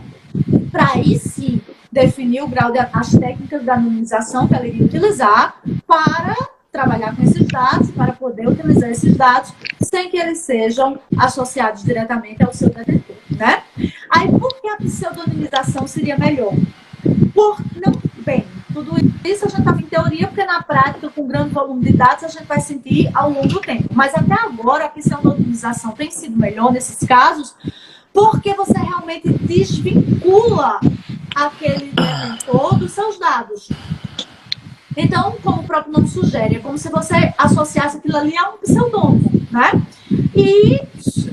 para aí sim definir o grau as técnicas da anonimização que ela iria utilizar para trabalhar com esses dados, para poder utilizar esses dados sem que eles sejam associados diretamente ao seu detentor, né? Aí, por que a pseudonimização seria melhor? Tudo isso a gente estava em teoria, porque na prática, com grande volume de dados, a gente vai sentir ao longo do tempo. Mas até agora, a pseudonimização tem sido melhor nesses casos, porque você realmente desvincula aquele detentor dos seus dados. Então, como o próprio nome sugere, é como se você associasse aquilo ali a um pseudônimo, né? E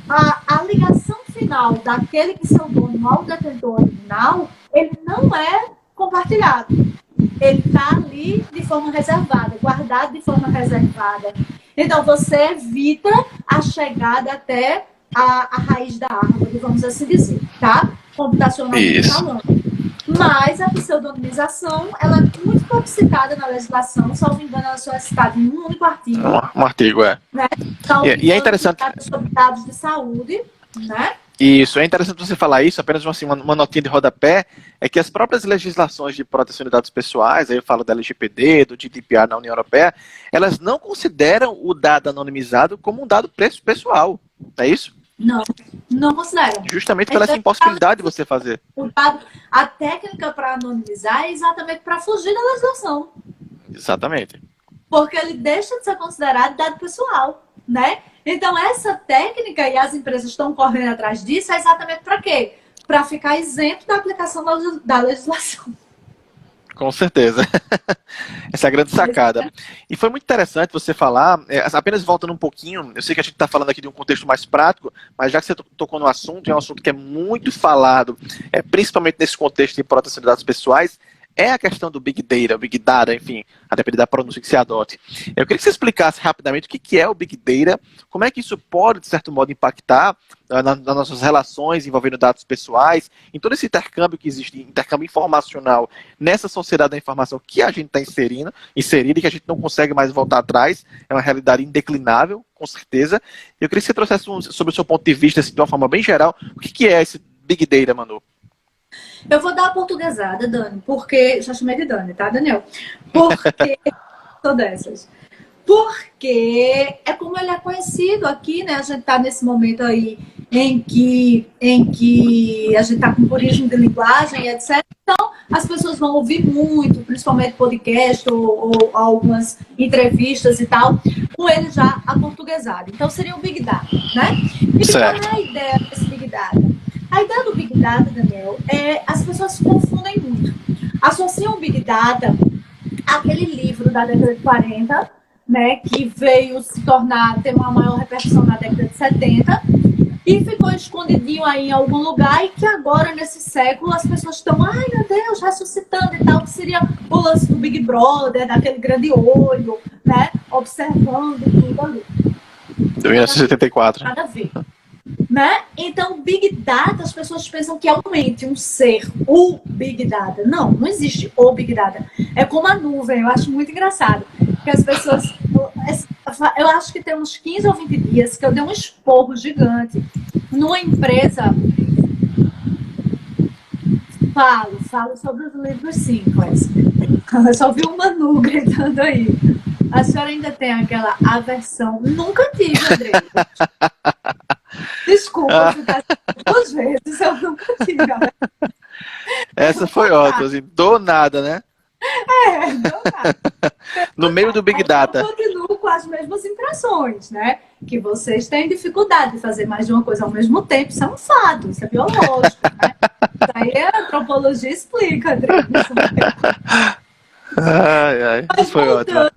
a ligação final daquele pseudônimo ao detentor original, ele não é compartilhado. Ele está ali de forma reservada, guardado de forma reservada. Então, você evita a chegada até a raiz da árvore, vamos assim dizer, tá? Computacionalmente falando. Mas a pseudonimização, ela é muito pouco citada na legislação, salvo engano, ela só é citada em um único artigo. Um artigo, né? Salvo E é interessante... sobre dados de saúde, né? Isso, é interessante você falar isso, apenas assim, uma notinha de rodapé, é que as próprias legislações de proteção de dados pessoais, aí eu falo da LGPD, do GDPR na União Europeia, elas não consideram o dado anonimizado como um dado pessoal, é isso? Não, não consideram. Justamente pela essa impossibilidade de você fazer. A técnica para anonimizar é exatamente para fugir da legislação. Exatamente. Porque ele deixa de ser considerado dado pessoal, né? Então, essa técnica, e as empresas estão correndo atrás disso, é exatamente para quê? Para ficar isento da aplicação da legislação. Com certeza. Essa é a grande sacada. E foi muito interessante você falar, apenas voltando um pouquinho, eu sei que a gente está falando aqui de um contexto mais prático, mas já que você tocou no assunto, é um assunto que é muito falado, principalmente nesse contexto de proteção de dados pessoais, é a questão do Big Data, o Big Data, enfim, a depender da pronúncia que se adote. Eu queria que você explicasse rapidamente o que é o Big Data, como é que isso pode, de certo modo, impactar nas nossas relações envolvendo dados pessoais, em todo esse intercâmbio que existe, intercâmbio informacional, nessa sociedade da informação que a gente está inserido e que a gente não consegue mais voltar atrás, é uma realidade indeclinável, com certeza. Eu queria que você trouxesse sobre o seu ponto de vista, assim, de uma forma bem geral, o que é esse Big Data, Manu? Eu vou dar a portuguesada, Dani, porque... Já chamei de Dani, tá, Daniel? Porque... Sou dessas. Porque é como ele é conhecido aqui, né? A gente tá nesse momento aí em que a gente tá com purismo de linguagem, etc. Então, as pessoas vão ouvir muito, principalmente podcast ou algumas entrevistas e tal, com ele já aportuguesado. Então, seria o Big Data, né? E qual é a ideia desse Big Data? A ideia do Big Data, Daniel, as pessoas se confundem muito. Associam o Big Data àquele livro da década de 40, né, que veio ter uma maior repercussão na década de 70 e ficou escondidinho aí em algum lugar e que agora, nesse século, as pessoas estão, ai meu Deus, ressuscitando e tal, que seria o lance do Big Brother, daquele grande olho, né, observando tudo ali. 1974. Nada a ver. Né? Então, Big Data, as pessoas pensam que é um ente, um ser, o Big Data. Não, não existe o Big Data. É como a nuvem, eu acho muito engraçado. Que as pessoas... Eu acho que tem uns 15 ou 20 dias que eu dei um esporro gigante numa empresa. Falo sobre os livros simples. Eu só vi uma Manu gritando aí. A senhora ainda tem aquela aversão? Nunca tive, André. Desculpa, ficar 2 vezes, eu nunca tive. Essa foi ótima, assim, do nada, né? Do nada. No meio do Big Data. Eu continuo com as mesmas impressões, né? Que vocês têm dificuldade de fazer mais de uma coisa ao mesmo tempo. Isso é um fato, isso é biológico, né? Isso aí a antropologia explica, André. Isso foi ótimo.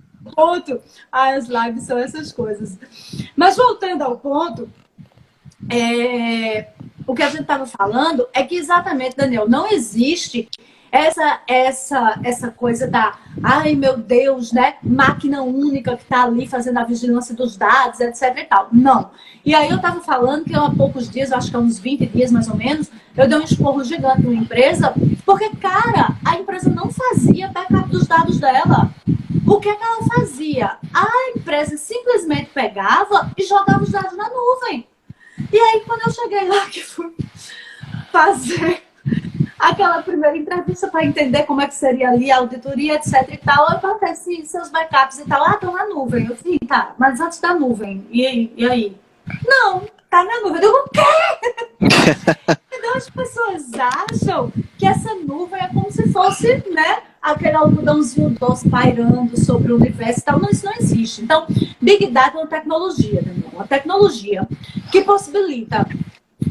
As lives são essas coisas. Mas voltando ao ponto, o que a gente estava falando é que exatamente, Daniel, não existe essa coisa da, ai meu Deus, né, máquina única que está ali fazendo a vigilância dos dados, etc e tal. Não. E aí eu estava falando que há poucos dias, acho que há uns 20 dias mais ou menos, eu dei um esporro gigante numa empresa, porque, cara, a empresa não fazia backup dos dados dela. O que é que ela fazia? A empresa simplesmente pegava e jogava os dados na nuvem. E aí, quando eu cheguei lá, que fui fazer aquela primeira entrevista para entender como é que seria ali a auditoria, etc e tal, eu perguntei assim, seus backups e tal, estão na nuvem. Eu falei, tá, mas antes da nuvem, e aí? Não, tá na nuvem. Eu digo, o quê? Então as pessoas acham que essa nuvem é como se fosse, né, aquele algodãozinho doce pairando sobre o universo e tal. Não, isso não existe. Então, Big Data é uma tecnologia, Daniel, uma tecnologia que possibilita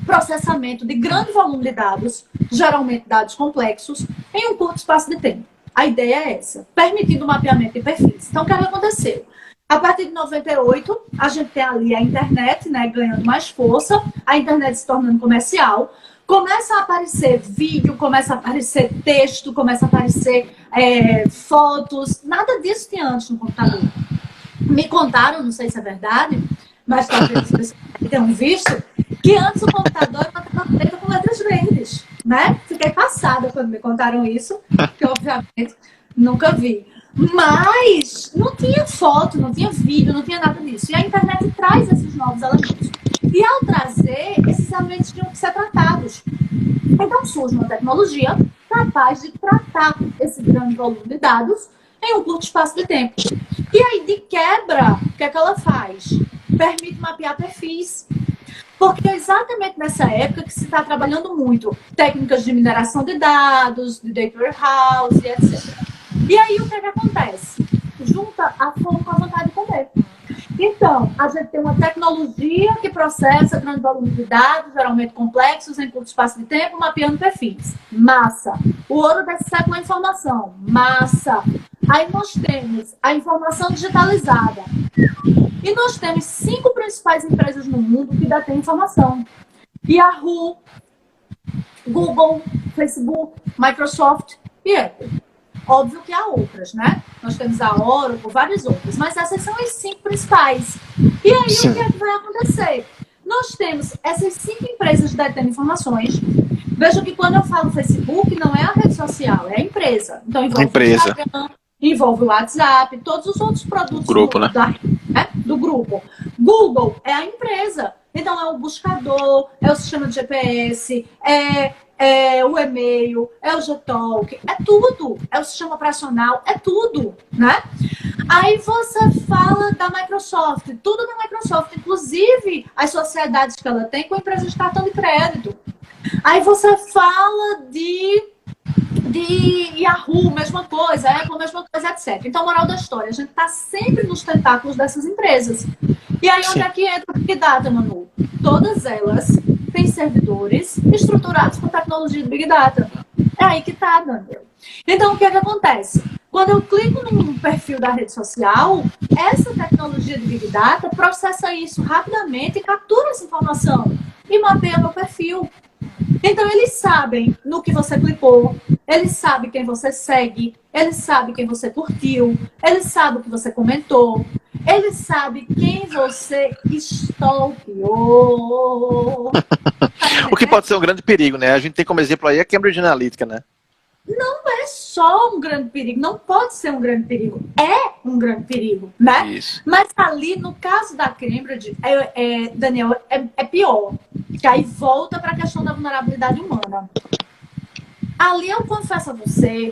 processamento de grande volume de dados, geralmente dados complexos, em um curto espaço de tempo. A ideia é essa, permitindo o mapeamento de perfis. Então, o que aconteceu? A partir de 98, a gente tem ali a internet, né, ganhando mais força, a internet se tornando comercial, começa a aparecer vídeo, começa a aparecer texto, começa a aparecer fotos, nada disso tinha antes no computador. Me contaram, não sei se é verdade, mas talvez vocês tenham visto, que antes o computador era uma tela preta com letras verdes, né? Fiquei passada quando me contaram isso, que obviamente nunca vi. Mas não tinha foto, não tinha vídeo, não tinha nada disso. E a internet traz esses novos elementos. E ao trazer, esses elementos tinham que ser tratados. Então surge uma tecnologia capaz de tratar esse grande volume de dados em um curto espaço de tempo. E aí, de quebra, o que é que ela faz? Permite mapear perfis. Porque é exatamente nessa época que se está trabalhando muito técnicas de mineração de dados, de data warehouse, etc. E aí, o que é que acontece? Junta a fome com a vontade de comer. Então, a gente tem uma tecnologia que processa grande volume de dados, geralmente complexos, em curto espaço de tempo, mapeando perfis. Massa. O ouro desse século é a informação. Massa. Aí nós temos a informação digitalizada. E nós temos 5 principais empresas no mundo que detêm informação. Yahoo, Google, Facebook, Microsoft e Apple. Óbvio que há outras, né? Nós temos a Oracle, várias outras, mas essas são as 5 principais. E aí, o que é que vai acontecer? Nós temos essas 5 empresas detendo informações. Veja que quando eu falo Facebook, não é a rede social, é a empresa. Então, envolve o Instagram, envolve o WhatsApp, todos os outros produtos grupo, né? Do grupo. Google é a empresa. Então, é o buscador, é o sistema de GPS, é o e-mail, é o Gtalk, é tudo. É o sistema operacional, é tudo, né? Aí você fala da Microsoft, tudo da Microsoft, inclusive as sociedades que ela tem com empresas de cartão de crédito. Aí você fala de Yahoo, mesma coisa, Apple, mesma coisa, etc. Então, moral da história, a gente está sempre nos tentáculos dessas empresas. E aí, onde é que entra o Big Data, Manu? Todas elas têm servidores estruturados com tecnologia de Big Data. É aí que está, Daniel. Então, o que é que acontece? Quando eu clico num perfil da rede social, essa tecnologia de Big Data processa isso rapidamente e captura essa informação e mapeia meu perfil. Então, eles sabem no que você clicou, eles sabem quem você segue, eles sabem quem você curtiu, eles sabem o que você comentou, eles sabem quem você stalkeou. O que pode ser um grande perigo, né? A gente tem como exemplo aí a Cambridge Analytica, né? Não é só um grande perigo, não pode ser um grande perigo, é um grande perigo, né? Isso. Mas ali, no caso da Cambridge, Daniel, é pior, que aí volta para a questão da vulnerabilidade humana. Ali eu confesso a você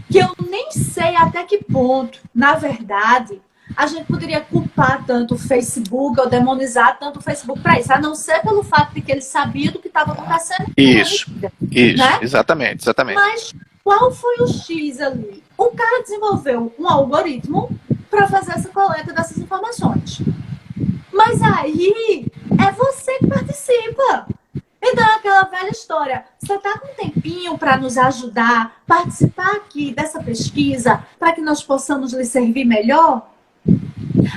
que eu nem sei até que ponto, na verdade, a gente poderia culpar tanto o Facebook ou demonizar tanto o Facebook para isso, a não ser pelo fato de que ele sabia do que estava acontecendo. Isso, né? exatamente. Mas qual foi o X ali? O cara desenvolveu um algoritmo para fazer essa coleta dessas informações. Mas aí é você que participa. Então é aquela velha história. Você está com um tempinho para nos ajudar, participar aqui dessa pesquisa, para que nós possamos lhe servir melhor?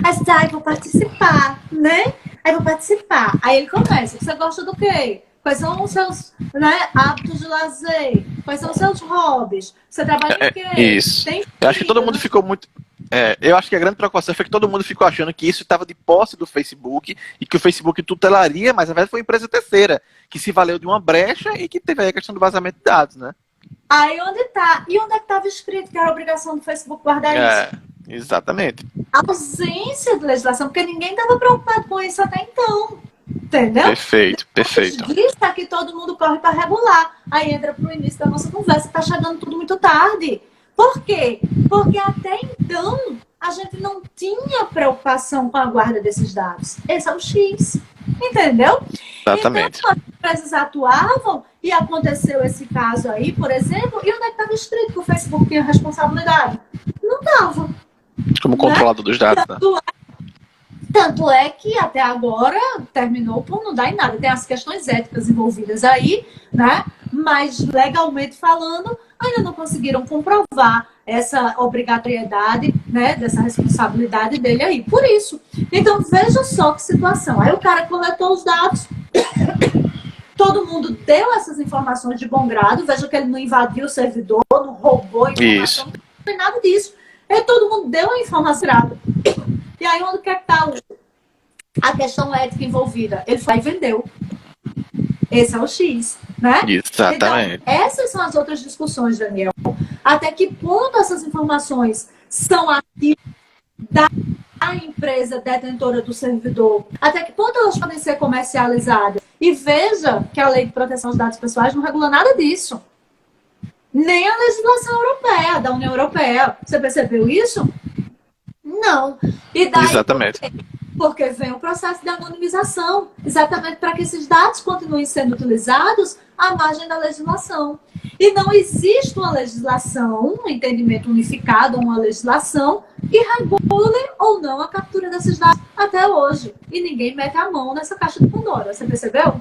Aí você vou participar, né? Aí vou participar. Aí ele começa. Você gosta do quê? Quais são os seus, né, hábitos de lazer? Quais são os seus hobbies? Você trabalha em quê? Isso. Eu acho que todo mundo ficou muito... eu acho que a grande preocupação foi que todo mundo ficou achando que isso estava de posse do Facebook e que o Facebook tutelaria, mas na verdade foi uma empresa terceira, que se valeu de uma brecha e que teve aí a questão do vazamento de dados, né? Aí onde tá? E onde é que estava escrito que era a obrigação do Facebook guardar isso? Exatamente. A ausência de legislação, porque ninguém estava preocupado com isso até então. Entendeu? Perfeito. Diz que todo mundo corre para regular. Aí entra pro início da nossa conversa, tá chegando tudo muito tarde. Por quê? Porque até então a gente não tinha preocupação com a guarda desses dados. Esse é o X. Entendeu? Exatamente. Então, as empresas atuavam e aconteceu esse caso aí, por exemplo, e onde é que estava escrito que o Facebook tinha responsabilidade? Não estava. Como controlador dos dados, né? Tanto é que até agora terminou por não dar em nada. Tem as questões éticas envolvidas aí, né? Mas legalmente falando, ainda não conseguiram comprovar essa obrigatoriedade, né? Dessa responsabilidade dele aí. Por isso. Então, veja só que situação. Aí o cara coletou os dados, todo mundo deu essas informações de bom grado. Veja que ele não invadiu o servidor, não roubou a informação, não tem nada disso. Aí todo mundo deu a informação grado. E aí onde que está a questão ética envolvida? Ele foi e vendeu. Esse é o X, né? Exatamente. Então, essas são as outras discussões, Daniel. Até que ponto essas informações são ativas da empresa detentora do servidor? Até que ponto elas podem ser comercializadas? E veja que a Lei de Proteção dos Dados Pessoais não regula nada disso. Nem a legislação europeia, da União Europeia. Você percebeu isso? Não. E daí, exatamente. Porque vem o processo de anonimização, exatamente para que esses dados continuem sendo utilizados à margem da legislação. E não existe uma legislação, um entendimento unificado, uma legislação que regule ou não a captura desses dados até hoje. E ninguém mete a mão nessa caixa de Pandora, você percebeu?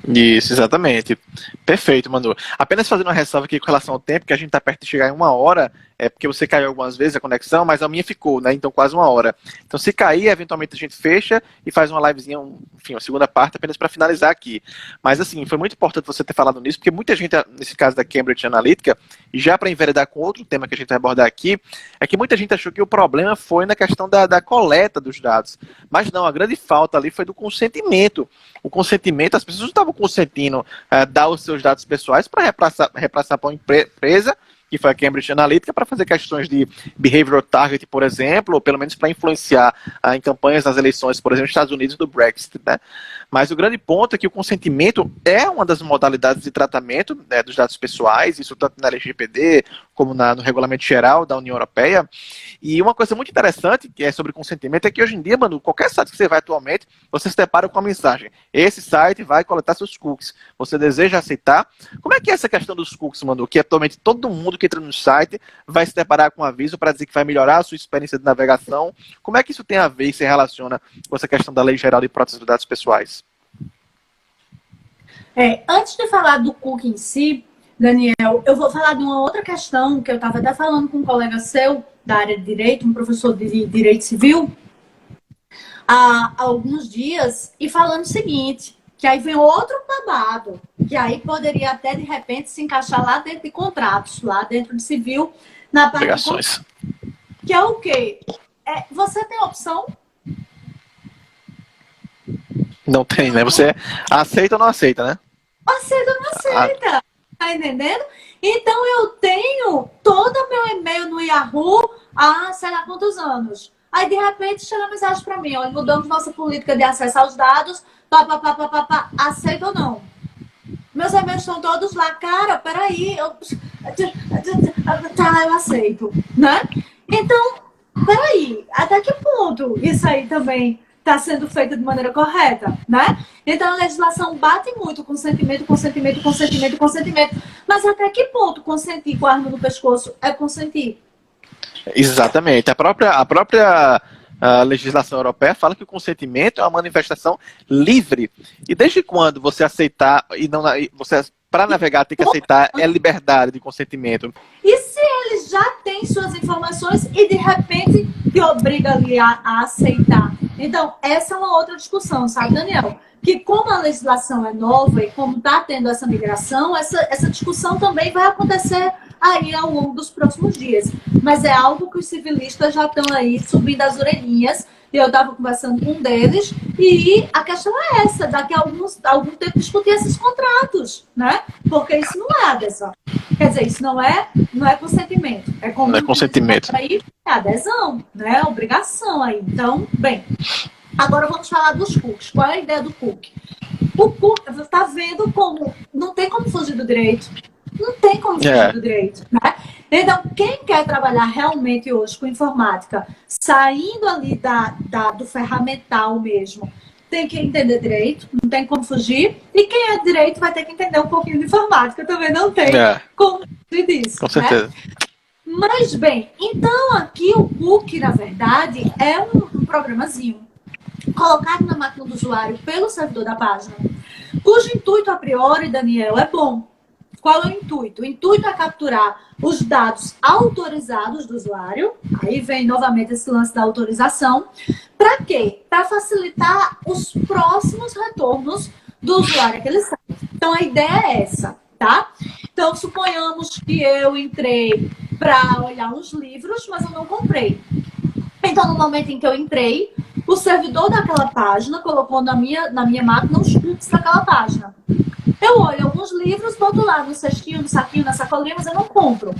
Isso, exatamente. Perfeito, Manu. Apenas fazendo uma ressalva aqui com relação ao tempo, que a gente está perto de chegar em 1 hora, porque você caiu algumas vezes a conexão, mas a minha ficou, né? Então quase 1 hora. Então se cair, eventualmente a gente fecha e faz uma livezinha, enfim, uma segunda parte apenas para finalizar aqui. Mas assim, foi muito importante você ter falado nisso, porque muita gente, nesse caso da Cambridge Analytica, e já para enveredar com outro tema que a gente vai abordar aqui, é que muita gente achou que o problema foi na questão da coleta dos dados. Mas não, a grande falta ali foi do consentimento. O consentimento, as pessoas não estavam consentindo dar os seus dados pessoais para repassar para uma empresa, que foi a Cambridge Analytica, para fazer questões de behavioral target, por exemplo, ou pelo menos para influenciar em campanhas nas eleições, por exemplo, nos Estados Unidos do Brexit, né? Mas o grande ponto é que o consentimento é uma das modalidades de tratamento, né, dos dados pessoais, isso tanto na LGPD como no Regulamento Geral da União Europeia. E uma coisa muito interessante que é sobre consentimento é que hoje em dia, Manu, qualquer site que você vai atualmente, você se depara com a mensagem: esse site vai coletar seus cookies. Você deseja aceitar? Como é que é essa questão dos cookies, Manu? Que atualmente todo mundo que entra no site vai se deparar com um aviso para dizer que vai melhorar a sua experiência de navegação. Como é que isso tem a ver e se relaciona com essa questão da Lei Geral de Proteção de Dados Pessoais? Antes de falar do cookie em si, Daniel, eu vou falar de uma outra questão que eu estava até falando com um colega seu da área de direito, um professor de direito civil, há alguns dias, e falando o seguinte, que aí vem outro babado, que aí poderia até, de repente, se encaixar lá dentro de contratos, lá dentro de civil, na parte Obrigações. que é o quê? Você tem opção? Não tem, né? Você aceita ou não aceita, né? Aceita ou não aceita? Tá entendendo? Então eu tenho todo o meu e-mail no Yahoo há sei lá quantos anos. Aí de repente chega uma mensagem para mim: olha, mudamos nossa política de acesso aos dados, aceita ou não? Meus e-mails estão todos lá, cara, peraí, eu aceito, né? Então, peraí, até que ponto isso aí também está sendo feito de maneira correta, né? Então a legislação bate muito consentimento. Mas até que ponto consentir com a arma no pescoço é consentir? Exatamente. A própria legislação europeia fala que o consentimento é uma manifestação livre. E desde quando você aceitar e não você para navegar tem que aceitar é liberdade de consentimento? E se ele já tem suas informações e de repente te obriga ali a aceitar? Então, essa é uma outra discussão, sabe, Daniel? Que como a legislação é nova e como está tendo essa migração, essa discussão também vai acontecer aí ao longo dos próximos dias. Mas é algo que os civilistas já estão aí subindo as orelhinhas. E eu estava conversando com um deles e a questão é essa, daqui a algum tempo discutir esses contratos, né? Porque isso não é adesão. Quer dizer, isso não é consentimento. Não é consentimento. Aí é adesão, né? Obrigação aí. Então, bem, agora vamos falar dos cookies. Qual é a ideia do cookie? O cookie, você está vendo como não tem como fugir do direito. Não tem como fugir do direito, né? Então, quem quer trabalhar realmente hoje com informática, saindo ali do ferramental mesmo, tem que entender direito, não tem como fugir. E quem é de direito vai ter que entender um pouquinho de informática, também não tem como fugir disso. Com certeza. Né? Mas, bem, então aqui o cookie, na verdade, é um programazinho colocado na máquina do usuário pelo servidor da página, cujo intuito, a priori, Daniel, é bom. Qual é o intuito? O intuito é capturar os dados autorizados do usuário. Aí vem novamente esse lance da autorização. Para quê? Para facilitar os próximos retornos do usuário àquele site. Então, a ideia é essa, tá? Então, suponhamos que eu entrei para olhar uns livros, mas eu não comprei. Então, no momento em que eu entrei, o servidor daquela página colocou na minha máquina os cookies daquela página. Eu olho alguns livros, boto lá no cestinho, no saquinho, na sacolinha, mas eu não compro.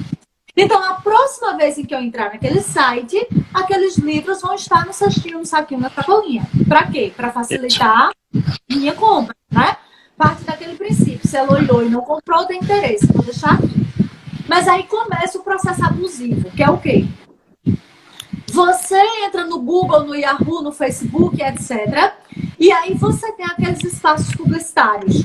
Então, a próxima vez em que eu entrar naquele site, aqueles livros vão estar no cestinho, no saquinho, na sacolinha. Para quê? Para facilitar minha compra, né? Parte daquele princípio. Se ela olhou e não comprou, tem interesse. Vou deixar aqui. Mas aí começa o processo abusivo, que é o quê? Você entra no Google, no Yahoo, no Facebook, etc. E aí você tem aqueles espaços publicitários.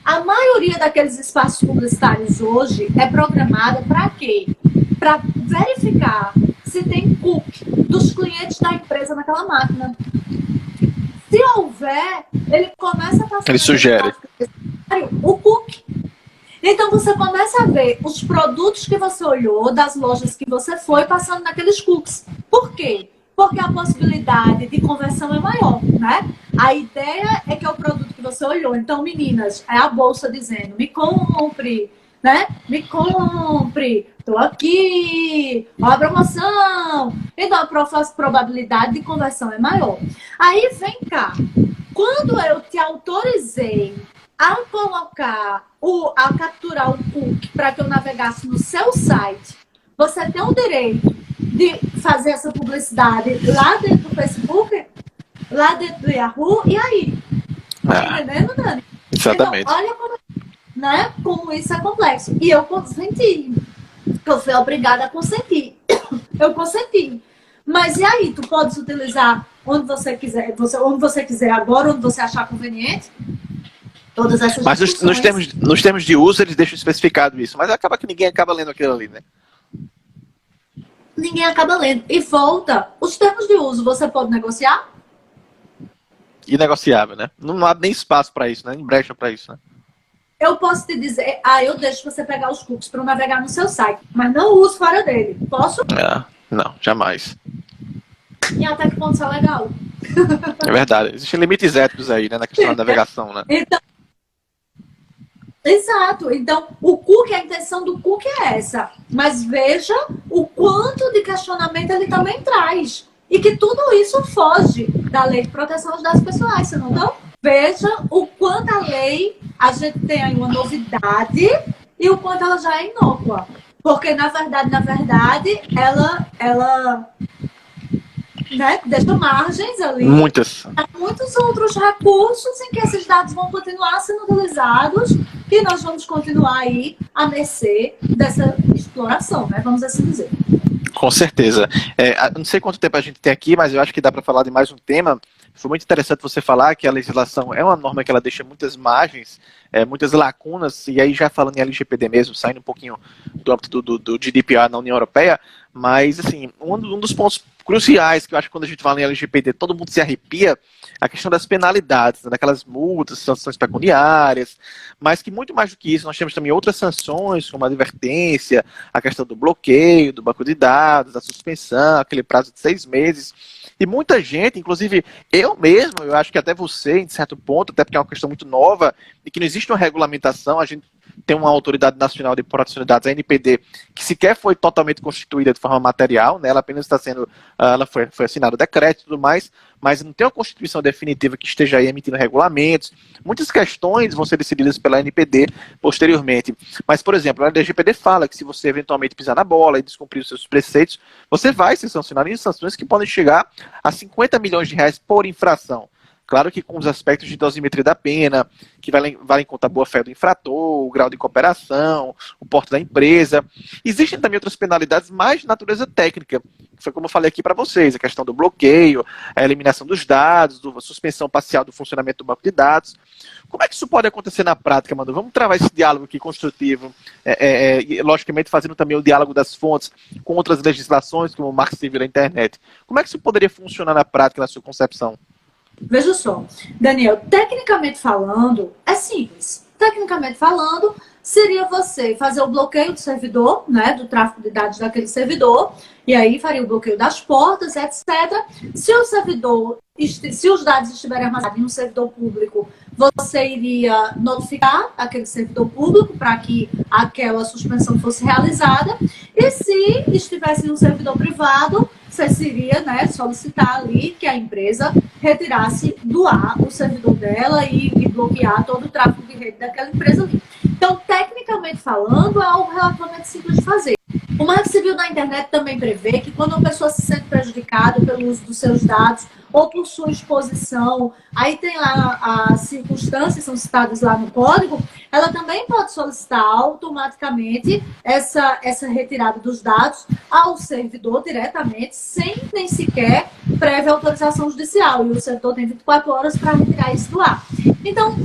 A maioria daqueles espaços publicitários hoje é programada para quê? Para verificar se tem cookie dos clientes da empresa naquela máquina. Se houver, ele começa a passar Ele sugere o cookie. Então você começa a ver os produtos que você olhou, das lojas que você foi, passando naqueles cookies. Por quê? Porque a possibilidade de conversão é maior, né? A ideia é que é o produto que você olhou. Então, meninas, é a bolsa dizendo, me compre, né? Me compre, tô aqui, ó a promoção. Então, a probabilidade de conversão é maior. Aí, vem cá. Quando eu te autorizei a colocar, a capturar o cookie para que eu navegasse no seu site, você tem o direito de fazer essa publicidade lá dentro do Facebook, lá dentro do Yahoo, e aí? Tá entendendo, Dani? Exatamente. Então, olha como, né, como isso é complexo. E eu consenti. Eu fui obrigada a consentir. Eu consenti. Mas e aí? Tu podes utilizar onde você quiser, onde você quiser agora, onde você achar conveniente? Todas essas Mas nos termos de uso, eles deixam especificado isso. Mas acaba que ninguém acaba lendo aquilo ali, né? Ninguém acaba lendo. E volta. Os termos de uso, você pode negociar? Inegociável, né? Não há nem espaço para isso, né? Nem brecha para isso, né? Eu posso te dizer, eu deixo você pegar os cookies para navegar no seu site, mas não uso fora dele. Posso? Não, jamais. E até que ponto isso é legal? É verdade. Existem limites éticos aí, né? Na questão da navegação, né? Então, exato. Então, o cookie, a intenção do cookie é essa. Mas veja o quanto de questionamento ele também traz. E que tudo isso foge da Lei de Proteção dos Dados Pessoais, você não tá? Veja o quanto a lei, a gente tem aí uma novidade e o quanto ela já é inócua. Porque, na verdade, ela né, deixa margens ali. Muitos outros recursos em que esses dados vão continuar sendo utilizados e nós vamos continuar aí a mercê dessa exploração, né? Vamos assim dizer. Com certeza. Não sei quanto tempo a gente tem aqui, mas eu acho que dá para falar de mais um tema. Foi muito interessante você falar que a legislação é uma norma que ela deixa muitas margens, muitas lacunas, e aí já falando em LGPD mesmo, saindo um pouquinho do âmbito do GDPR na União Europeia, mas assim, um dos pontos cruciais que eu acho que quando a gente fala em LGPD todo mundo se arrepia, a questão das penalidades, né, daquelas multas, sanções pecuniárias, mas que muito mais do que isso, nós temos também outras sanções, como a advertência, a questão do bloqueio, do banco de dados, da suspensão, aquele prazo de 6 meses, e muita gente, inclusive eu mesmo, eu acho que até você, em certo ponto, até porque é uma questão muito nova, e que não existe uma regulamentação, a gente tem uma Autoridade Nacional de Proteção de Dados, a ANPD, que sequer foi totalmente constituída de forma material, né? Ela apenas está sendo, ela foi assinado o decreto e tudo mais, mas não tem uma Constituição definitiva que esteja aí emitindo regulamentos. Muitas questões vão ser decididas pela ANPD posteriormente. Mas, por exemplo, a LGPD fala que se você eventualmente pisar na bola e descumprir os seus preceitos, você vai ser sancionado em sanções que podem chegar a 50 milhões de reais por infração. Claro que com os aspectos de dosimetria da pena, que vai em conta a boa-fé do infrator, o grau de cooperação, o porte da empresa. Existem também outras penalidades mais de natureza técnica, que foi como eu falei aqui para vocês, a questão do bloqueio, a eliminação dos dados, a suspensão parcial do funcionamento do banco de dados. Como é que isso pode acontecer na prática, Manu? Vamos travar esse diálogo aqui construtivo, e logicamente fazendo também o diálogo das fontes com outras legislações, como o Marco Civil da internet. Como é que isso poderia funcionar na prática, na sua concepção? Veja só, Daniel, tecnicamente falando, é simples. tecnicamente falando, seria você fazer o bloqueio do servidor, né, do tráfego de dados daquele servidor, e aí faria o bloqueio das portas, etc. Se os dados estiverem armazenados em um servidor público, você iria notificar aquele servidor público para que aquela suspensão fosse realizada. E se estivesse em um servidor privado, você iria, né, solicitar ali que a empresa retirasse do ar o servidor dela e bloquear todo o tráfego de rede daquela empresa ali. Então, tecnicamente falando, é algo relativamente simples de fazer. O Marco Civil da Internet também prevê que quando uma pessoa se sente prejudicada pelo uso dos seus dados ou por sua exposição, aí tem lá as circunstâncias, são citadas lá no código, ela também pode solicitar automaticamente essa retirada dos dados ao servidor diretamente, sem nem sequer prévia autorização judicial. E o servidor tem 24 horas para retirar isso do ar. Então,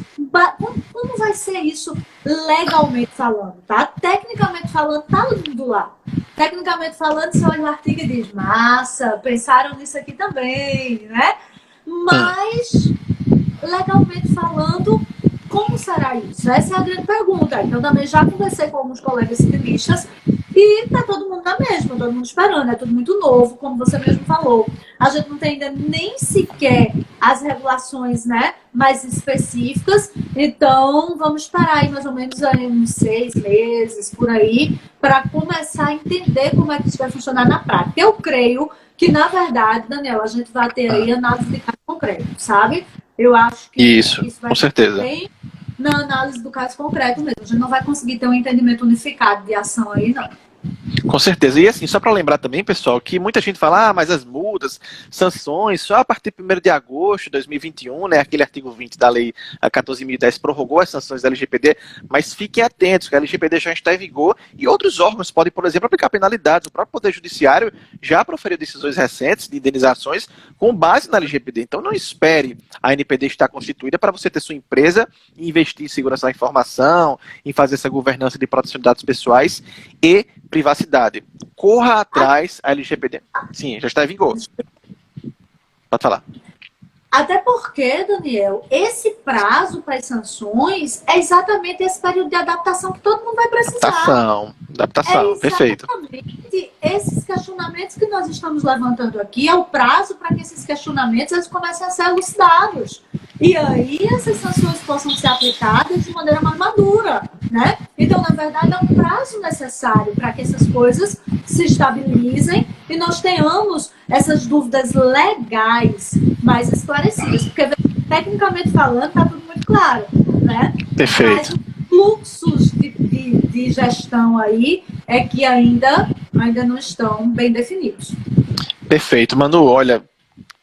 como vai ser isso legalmente falando, tá? Tecnicamente falando, tá do lá. Tecnicamente falando, você olha o artigo e diz, massa, pensaram nisso aqui também, né? Mas, legalmente falando, como será isso? Essa é a grande pergunta. Então, também já conversei com alguns colegas civilistas e tá todo mundo na mesma, todo mundo esperando, é tudo muito novo, como você mesmo falou. A gente não tem ainda nem sequer as regulações, né, mais específicas, então vamos esperar aí mais ou menos aí uns 6 meses, por aí, para começar a entender como é que isso vai funcionar na prática. Eu creio que, na verdade, Daniel, a gente vai ter aí análise de caso concreto, sabe? Eu acho que isso vai com certeza. bem na análise do caso concreto mesmo. A gente não vai conseguir ter um entendimento unificado de ação aí, não. Com certeza. E assim, só para lembrar também, pessoal, que muita gente fala, mas as multas, sanções, só a partir de 1º de agosto de 2021, né, aquele artigo 20 da lei 14.010 prorrogou as sanções da LGPD, mas fiquem atentos, que a LGPD já está em vigor e outros órgãos podem, por exemplo, aplicar penalidades. O próprio Poder Judiciário já proferiu decisões recentes de indenizações com base na LGPD. Então não espere a NPD estar constituída para você ter sua empresa e investir em segurança da informação, em fazer essa governança de proteção de dados pessoais e privacidade. Corra atrás a LGPD. Sim, já está em vigor. Pode falar. Até porque, Daniel, esse prazo para as sanções é exatamente esse período de adaptação que todo mundo vai precisar. Adaptação, perfeito. Exatamente esses questionamentos que nós estamos levantando aqui é o prazo para que esses questionamentos eles comecem a ser elucidados. E aí essas sanções possam ser aplicadas de maneira mais madura, né? Então, na verdade, é um prazo necessário para que essas coisas se estabilizem e nós tenhamos essas dúvidas legais mais esclarecidas. Porque, tecnicamente falando, está tudo muito claro, né? Perfeito. Mas os fluxos de gestão aí é que ainda não estão bem definidos. Perfeito. Manu, olha,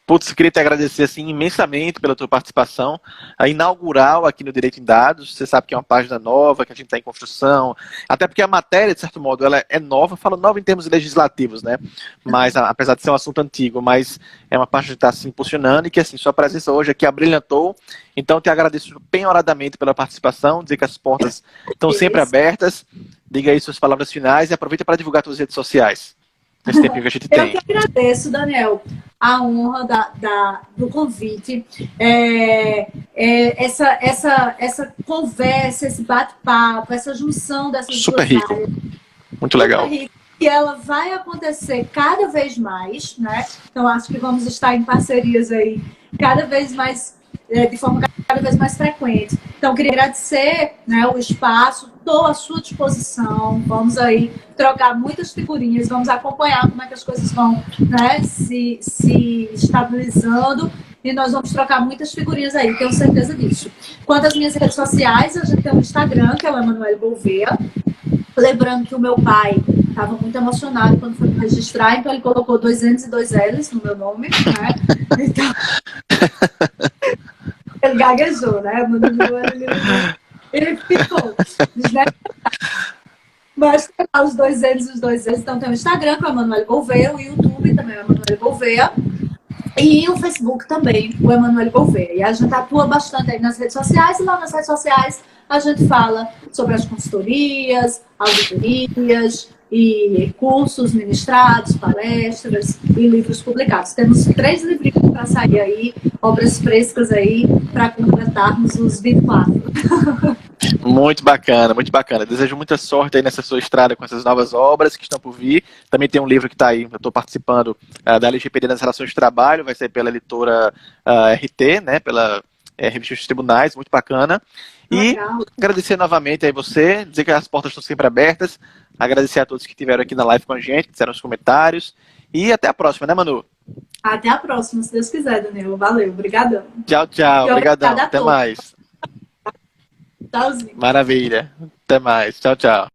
putz, queria te agradecer assim, imensamente pela tua participação, a inaugural aqui no Direito em Dados. Você sabe que é uma página nova, que a gente está em construção, até porque a matéria, de certo modo, ela é nova, falo nova em termos legislativos, né? Mas, apesar de ser um assunto antigo, mas é uma página que está se impulsionando e que, assim, sua presença hoje aqui abrilhantou. Então, te agradeço penhoradamente pela participação, dizer que as portas estão sempre abertas. Diga aí suas palavras finais e aproveita para divulgar suas redes sociais. Nesse tempinho que a gente tem. Eu que agradeço, Daniel, a honra do convite. Essa conversa, esse bate-papo, essa junção dessas super duas rico. áreas. Muito legal. E ela vai acontecer cada vez mais, né? Então, acho que vamos estar em parcerias aí cada vez mais, de forma cada vez mais frequente. Então, queria agradecer, né, o espaço, estou à sua disposição, vamos aí trocar muitas figurinhas, vamos acompanhar como é que as coisas vão, né, se estabilizando e nós vamos trocar muitas figurinhas aí, tenho certeza disso. Quanto às minhas redes sociais, a gente tem um Instagram, que é o Emanuele Gouveia. Lembrando que o meu pai estava muito emocionado quando foi me registrar, então ele colocou 2 N's e 2 L's no meu nome, né? Então, ele gaguejou, né? Ele ficou, né? Mas os 2 N's e os 2 L's, então tem o Instagram, que é o Emanuele Gouveia, o YouTube também é o Emanuele Gouveia, e o Facebook também, o Emanuele Gouveia. E a gente atua bastante aí nas redes sociais, e lá nas redes sociais a gente fala sobre as consultorias, auditorias e cursos ministrados, palestras e livros publicados. Temos 3 livrinhos para sair aí, obras frescas aí, para completarmos os 24. Muito bacana, muito bacana. Desejo muita sorte aí nessa sua estrada com essas novas obras que estão por vir. Também tem um livro que está aí, eu estou participando da LGPD nas Relações de Trabalho, vai ser pela editora RT, né, pela Revista dos Tribunais, muito bacana. E Legal. agradecer novamente aí você, dizer que as portas estão sempre abertas, agradecer a todos que estiveram aqui na live com a gente, fizeram os comentários, e até a próxima, né, Manu? Até a próxima, se Deus quiser, Daniel. Valeu, obrigadão. Tchau, tchau, obrigadão, até mais. Tchauzinho. Maravilha, até mais, tchau, tchau.